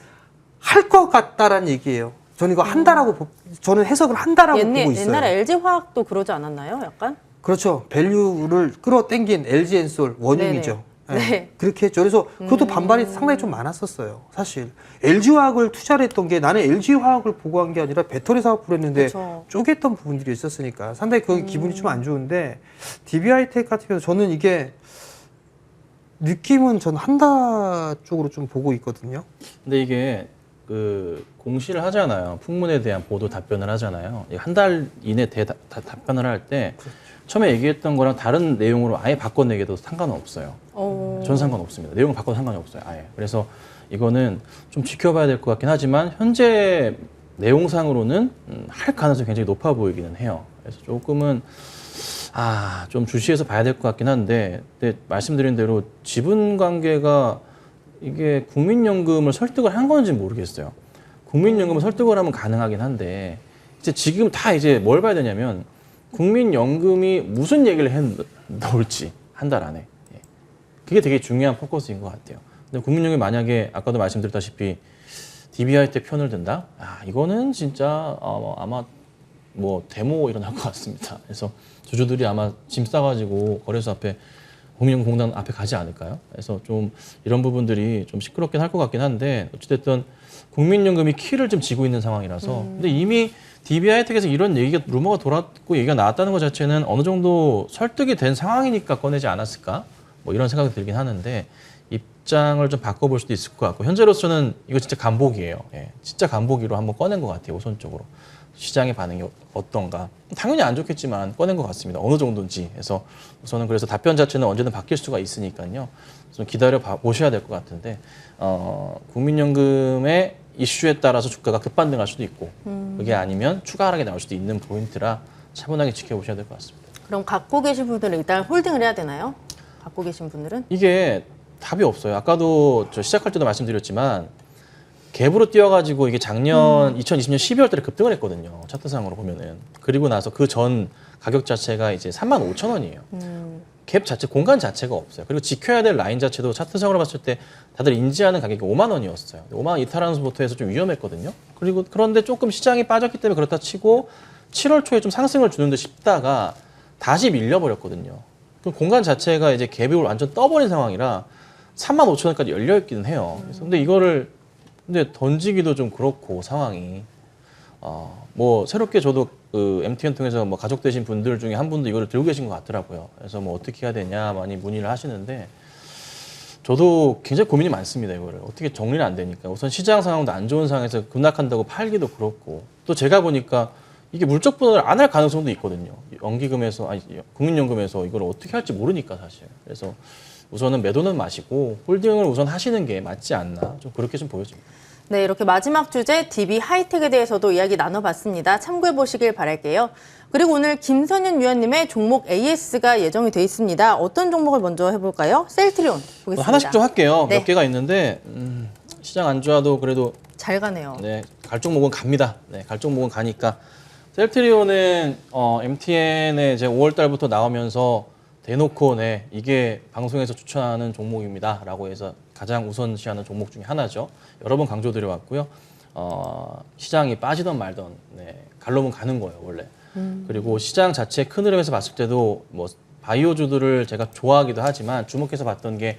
할 것 같다라는 얘기예요. 저는 이거 한다라고 저는 해석을 한다라고 보고 있어요. 옛날에 LG화학도 그러지 않았나요? 약간? 그렇죠. 밸류를 끌어당긴 LG엔솔 원흉이죠. 네네. 네. 네. 그렇게 했죠. 그래서 그것도 반발이 상당히 좀 많았었어요. 사실 LG화학을 투자를 했던 게 나는 LG화학을 보고한 게 아니라 배터리 사업을 했는데 그렇죠. 쪼갰던 부분들이 있었으니까 상당히 그 기분이 좀 안 좋은데 DB하이텍 같은 경우 저는 이게 느낌은 전 한다 쪽으로 좀 보고 있거든요. 근데 이게 그 공시를 하잖아요. 풍문에 대한 보도 답변을 하잖아요. 한 달 이내 답변을 할 때 처음에 얘기했던 거랑 다른 내용으로 아예 바꿔내기도 상관은 없어요. 전 상관없습니다. 내용을 바꿔도 상관이 없어요. 아예. 그래서 이거는 좀 지켜봐야 될 것 같긴 하지만 현재 내용상으로는 할 가능성이 굉장히 높아 보이기는 해요. 그래서 조금은 좀 주시해서 봐야 될 것 같긴 한데, 근데 말씀드린 대로 지분 관계가 이게 국민연금을 설득을 한 건지 모르겠어요. 국민연금을 설득을 하면 가능하긴 한데, 이제 지금 다 이제 뭘 봐야 되냐면, 국민연금이 무슨 얘기를 해 놓을지, 한 달 안에. 예. 그게 되게 중요한 포커스인 것 같아요. 근데 국민연금이 만약에 아까도 말씀드렸다시피 DB하이텍 편을 든다? 이거는 진짜 아마 뭐 데모 일어날 것 같습니다. 그래서 주주들이 아마 짐 싸가지고 거래소 앞에 국민연금공단 앞에 가지 않을까요? 그래서 좀 이런 부분들이 좀 시끄럽긴 할 것 같긴 한데 어찌됐든 국민연금이 키를 좀 쥐고 있는 상황이라서 근데 이미 DB하이텍에서 이런 얘기가 루머가 돌았고 얘기가 나왔다는 것 자체는 어느 정도 설득이 된 상황이니까 꺼내지 않았을까? 뭐 이런 생각이 들긴 하는데 입장을 좀 바꿔볼 수도 있을 것 같고 현재로서는 이거 진짜 간보기예요. 예, 진짜 간보기로 한번 꺼낸 것 같아요. 우선적으로. 시장의 반응이 어떤가. 당연히 안 좋겠지만 꺼낸 것 같습니다. 어느 정도인지 해서 우선은 그래서 답변 자체는 언제든 바뀔 수가 있으니까요. 좀 기다려 보셔야 될 것 같은데 국민연금의 이슈에 따라서 주가가 급반등할 수도 있고 그게 아니면 추가 하락이 나올 수도 있는 포인트라 차분하게 지켜보셔야 될 것 같습니다. 그럼 갖고 계신 분들은 일단 홀딩을 해야 되나요? 갖고 계신 분들은? 이게 답이 없어요. 아까도 저 시작할 때도 말씀드렸지만 갭으로 뛰어가지고 이게 작년 2020년 12월 달에 급등을 했거든요. 차트상으로 보면은. 그리고 나서 그 전 가격 자체가 이제 35,000원이에요. 갭 자체, 공간 자체가 없어요. 그리고 지켜야 될 라인 자체도 차트상으로 봤을 때 다들 인지하는 가격이 5만 원이었어요. 5만 원 이탈하는 것부터 해서 좀 위험했거든요. 그런데 조금 시장이 빠졌기 때문에 그렇다 치고 7월 초에 좀 상승을 주는 듯 싶다가 다시 밀려버렸거든요. 그 공간 자체가 이제 갭이 완전 떠버린 상황이라 35,000원까지 열려있기는 해요. 그래서 근데 던지기도 좀 그렇고 상황이 뭐 새롭게 저도 그 MTN 통해서 뭐 가족 되신 분들 중에 한 분도 이거를 들고 계신 것 같더라고요. 그래서 뭐 어떻게 해야 되냐 많이 문의를 하시는데 저도 굉장히 고민이 많습니다. 이거를 어떻게 정리는 안 되니까 우선 시장 상황도 안 좋은 상황에서 급락한다고 팔기도 그렇고 또 제가 보니까 이게 물적 분할을 안 할 가능성도 있거든요. 국민연금에서 이걸 어떻게 할지 모르니까 사실. 그래서 우선은 매도는 마시고 홀딩을 우선 하시는 게 맞지 않나 좀 그렇게 좀 보여집니다. 네, 이렇게 마지막 주제 DB하이텍에 대해서도 이야기 나눠봤습니다. 참고해 보시길 바랄게요. 그리고 오늘 김선윤 위원님의 종목 AS가 예정이 돼 있습니다. 어떤 종목을 먼저 해볼까요? 셀트리온 보겠습니다. 하나씩 좀 할게요. 네. 몇 개가 있는데 시장 안 좋아도 그래도 잘 가네요. 네, 갈 종목은 갑니다. 네, 갈 종목은 가니까 셀트리온은 MTN에 제 5월 달부터 나오면서 대놓고 이게 방송에서 추천하는 종목입니다라고 해서 가장 우선시하는 종목 중에 하나죠. 여러 번 강조드려왔고요. 시장이 빠지던 말던 갈 놈은 가는 거예요 원래. 그리고 시장 자체 큰 흐름에서 봤을 때도 뭐 바이오주들을 제가 좋아하기도 하지만 주목해서 봤던 게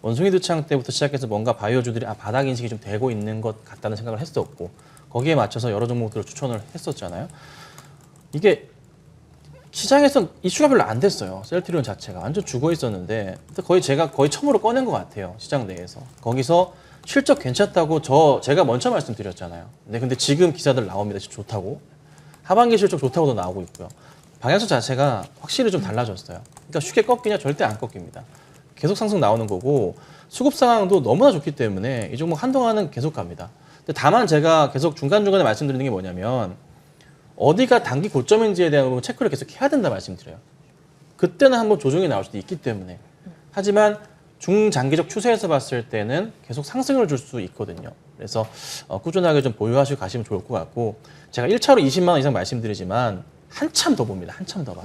원숭이 두창 때부터 시작해서 뭔가 바이오주들이 바닥 인식이 좀 되고 있는 것 같다는 생각을 했었고 거기에 맞춰서 여러 종목들을 추천을 했었잖아요. 이게 시장에서 이슈가 별로 안 됐어요. 셀트리온 자체가 완전 죽어 있었는데 제가 거의 처음으로 꺼낸 것 같아요. 시장 내에서. 거기서 실적 괜찮다고 제가 먼저 말씀드렸잖아요. 근데 지금 기사들 나옵니다. 좋다고. 하반기 실적 좋다고도 나오고 있고요. 방향성 자체가 확실히 좀 달라졌어요. 그러니까 쉽게 꺾이냐? 절대 안 꺾입니다. 계속 상승 나오는 거고 수급 상황도 너무나 좋기 때문에 이 종목 한동안은 계속 갑니다. 근데 다만 제가 계속 중간중간에 말씀드리는 게 뭐냐면 어디가 단기 고점인지에 대한 부분 체크를 계속 해야 된다 말씀드려요. 그때는 한번 조정이 나올 수도 있기 때문에. 하지만 중장기적 추세에서 봤을 때는 계속 상승을 줄 수 있거든요. 그래서 꾸준하게 좀 보유하시고 가시면 좋을 것 같고 제가 1차로 20만 원 이상 말씀드리지만 한참 더 봅니다. 한참 더 봐요.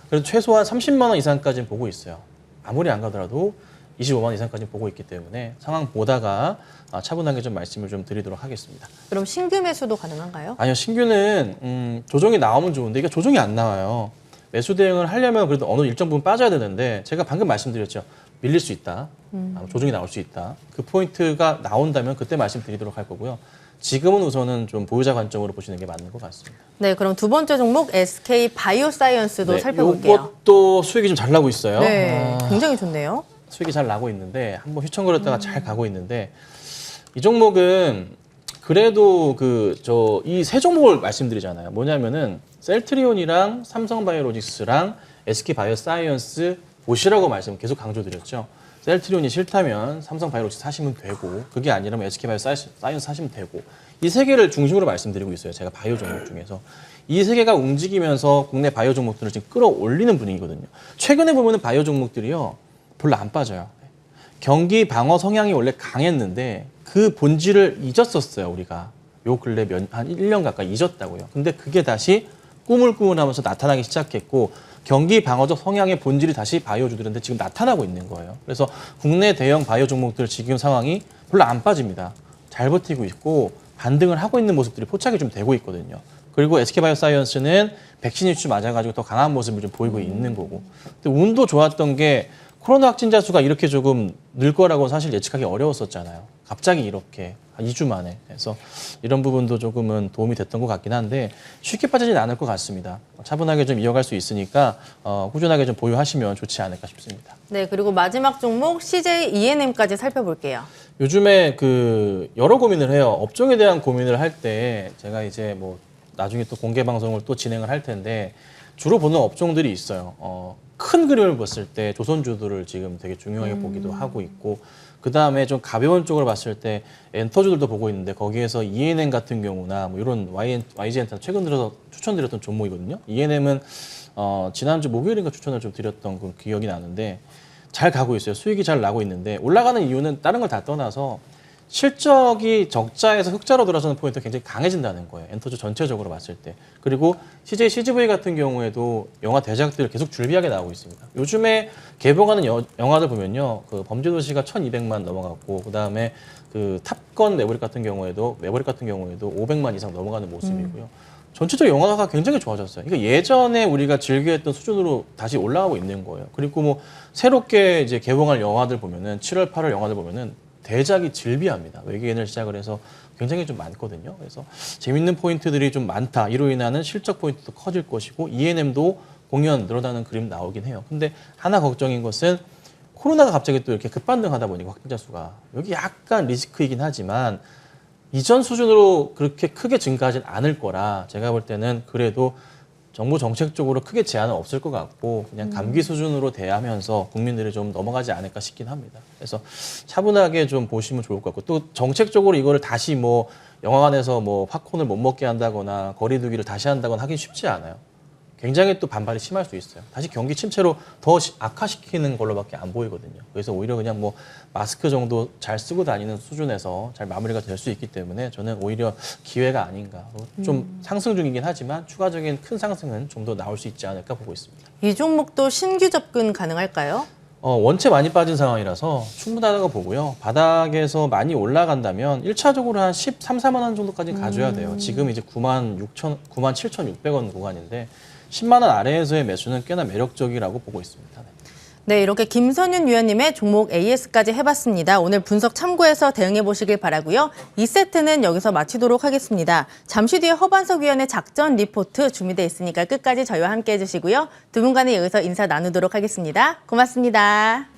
그래도 최소한 30만 원 이상까지는 보고 있어요. 아무리 안 가더라도 25만 원 이상까지 보고 있기 때문에 상황 보다가 차분하게 좀 말씀을 좀 드리도록 하겠습니다. 그럼 신규 매수도 가능한가요? 아니요, 신규는 조정이 나오면 좋은데 이게 조정이 안 나와요. 매수 대응을 하려면 그래도 어느 일정 부분 빠져야 되는데 제가 방금 말씀드렸죠. 밀릴 수 있다. 조정이 나올 수 있다. 그 포인트가 나온다면 그때 말씀드리도록 할 거고요. 지금은 우선은 좀 보유자 관점으로 보시는 게 맞는 것 같습니다. 네, 그럼 두 번째 종목 SK 바이오사이언스도 살펴볼게요. 이것도 수익이 좀 잘 나고 있어요. 네, 굉장히 좋네요. 수익이 잘 나고 있는데 한번 휘청거렸다가 잘 가고 있는데 이 종목은 그래도 이 세 종목을 말씀드리잖아요. 뭐냐면은 셀트리온이랑 삼성바이오로직스랑 SK바이오사이언스 보시라고 말씀 계속 강조드렸죠. 셀트리온이 싫다면 삼성바이오로직스 사시면 되고 그게 아니라면 SK바이오사이언스 사시면 되고 이 세 개를 중심으로 말씀드리고 있어요. 제가 바이오 종목 중에서. 이 세 개가 움직이면서 국내 바이오 종목들을 지금 끌어올리는 분위기거든요. 최근에 보면은 바이오 종목들이요. 별로 안 빠져요. 경기 방어 성향이 원래 강했는데 그 본질을 잊었었어요, 우리가. 요 근래 한 1년 가까이 잊었다고요. 근데 그게 다시 꾸물꾸물하면서 나타나기 시작했고 경기 방어적 성향의 본질이 다시 바이오주들한테 지금 나타나고 있는 거예요. 그래서 국내 대형 바이오 종목들 지금 상황이 별로 안 빠집니다. 잘 버티고 있고 반등을 하고 있는 모습들이 포착이 좀 되고 있거든요. 그리고 SK바이오사이언스는 백신 입주 맞아가지고 더 강한 모습을 좀 보이고 있는 거고. 근데 운도 좋았던 게 코로나 확진자 수가 이렇게 조금 늘 거라고 사실 예측하기 어려웠었잖아요. 갑자기 이렇게 한 2주 만에. 그래서 이런 부분도 조금은 도움이 됐던 것 같긴 한데 쉽게 빠지진 않을 것 같습니다. 차분하게 좀 이어갈 수 있으니까 꾸준하게 좀 보유하시면 좋지 않을까 싶습니다. 네, 그리고 마지막 종목 CJ ENM까지 살펴볼게요. 요즘에 여러 고민을 해요. 업종에 대한 고민을 할 때 제가 이제 뭐 나중에 또 공개 방송을 또 진행을 할 텐데 주로 보는 업종들이 있어요. 큰 그림을 봤을 때 조선주들을 지금 되게 중요하게 보기도 하고 있고 그 다음에 좀 가벼운 쪽으로 봤을 때 엔터주들도 보고 있는데 거기에서 ENM 같은 경우나 뭐 이런 YG엔터 최근 들어서 추천드렸던 종목이거든요. ENM은 지난주 목요일인가 추천을 좀 드렸던 그 기억이 나는데 잘 가고 있어요. 수익이 잘 나고 있는데 올라가는 이유는 다른 걸 다 떠나서 실적이 적자에서 흑자로 돌아서는 포인트가 굉장히 강해진다는 거예요. 엔터주 전체적으로 봤을 때. 그리고 CJ CGV 같은 경우에도 영화 대작들을 계속 줄비하게 나오고 있습니다. 요즘에 개봉하는 영화들 보면요. 범죄도시가 1200만 넘어갔고 그다음에 탑건 매버릭 같은 경우에도 500만 이상 넘어가는 모습이고요. 전체적으로 영화가 굉장히 좋아졌어요. 그러니까 예전에 우리가 즐겨했던 수준으로 다시 올라가고 있는 거예요. 그리고 뭐 새롭게 이제 개봉할 영화들 보면은 7월, 8월 영화들 보면은 대작이 질비합니다. 외계인을 시작을 해서 굉장히 좀 많거든요. 그래서 재밌는 포인트들이 좀 많다. 이로 인하는 실적 포인트도 커질 것이고 ENM도 공연 늘어나는 그림 나오긴 해요. 근데 하나 걱정인 것은 코로나가 갑자기 또 이렇게 급반등하다 보니까 확진자 수가 여기 약간 리스크이긴 하지만 이전 수준으로 그렇게 크게 증가하진 않을 거라 제가 볼 때는 그래도 정부 정책적으로 크게 제한은 없을 것 같고 그냥 감기 수준으로 대하면서 국민들이 좀 넘어가지 않을까 싶긴 합니다. 그래서 차분하게 좀 보시면 좋을 것 같고 또 정책적으로 이거를 다시 뭐 영화관에서 뭐 팝콘을 못 먹게 한다거나 거리두기를 다시 한다거나 하긴 쉽지 않아요. 굉장히 또 반발이 심할 수 있어요. 다시 경기 침체로 더 악화시키는 걸로밖에 안 보이거든요. 그래서 오히려 그냥 뭐 마스크 정도 잘 쓰고 다니는 수준에서 잘 마무리가 될 수 있기 때문에 저는 오히려 기회가 아닌가. 좀 상승 중이긴 하지만 추가적인 큰 상승은 좀 더 나올 수 있지 않을까 보고 있습니다. 이 종목도 신규 접근 가능할까요? 원체 많이 빠진 상황이라서 충분하다고 보고요. 바닥에서 많이 올라간다면 1차적으로 한 13, 14만 원 정도까지 가져야 돼요. 지금 이제 97,600원 구간인데 10만 원 아래에서의 매수는 꽤나 매력적이라고 보고 있습니다. 네. 네, 이렇게 김선윤 위원님의 종목 AS까지 해봤습니다. 오늘 분석 참고해서 대응해 보시길 바라고요. 2세트는 여기서 마치도록 하겠습니다. 잠시 뒤에 허반석 위원의 작전 리포트 준비되어 있으니까 끝까지 저희와 함께 해주시고요. 두 분과는 여기서 인사 나누도록 하겠습니다. 고맙습니다.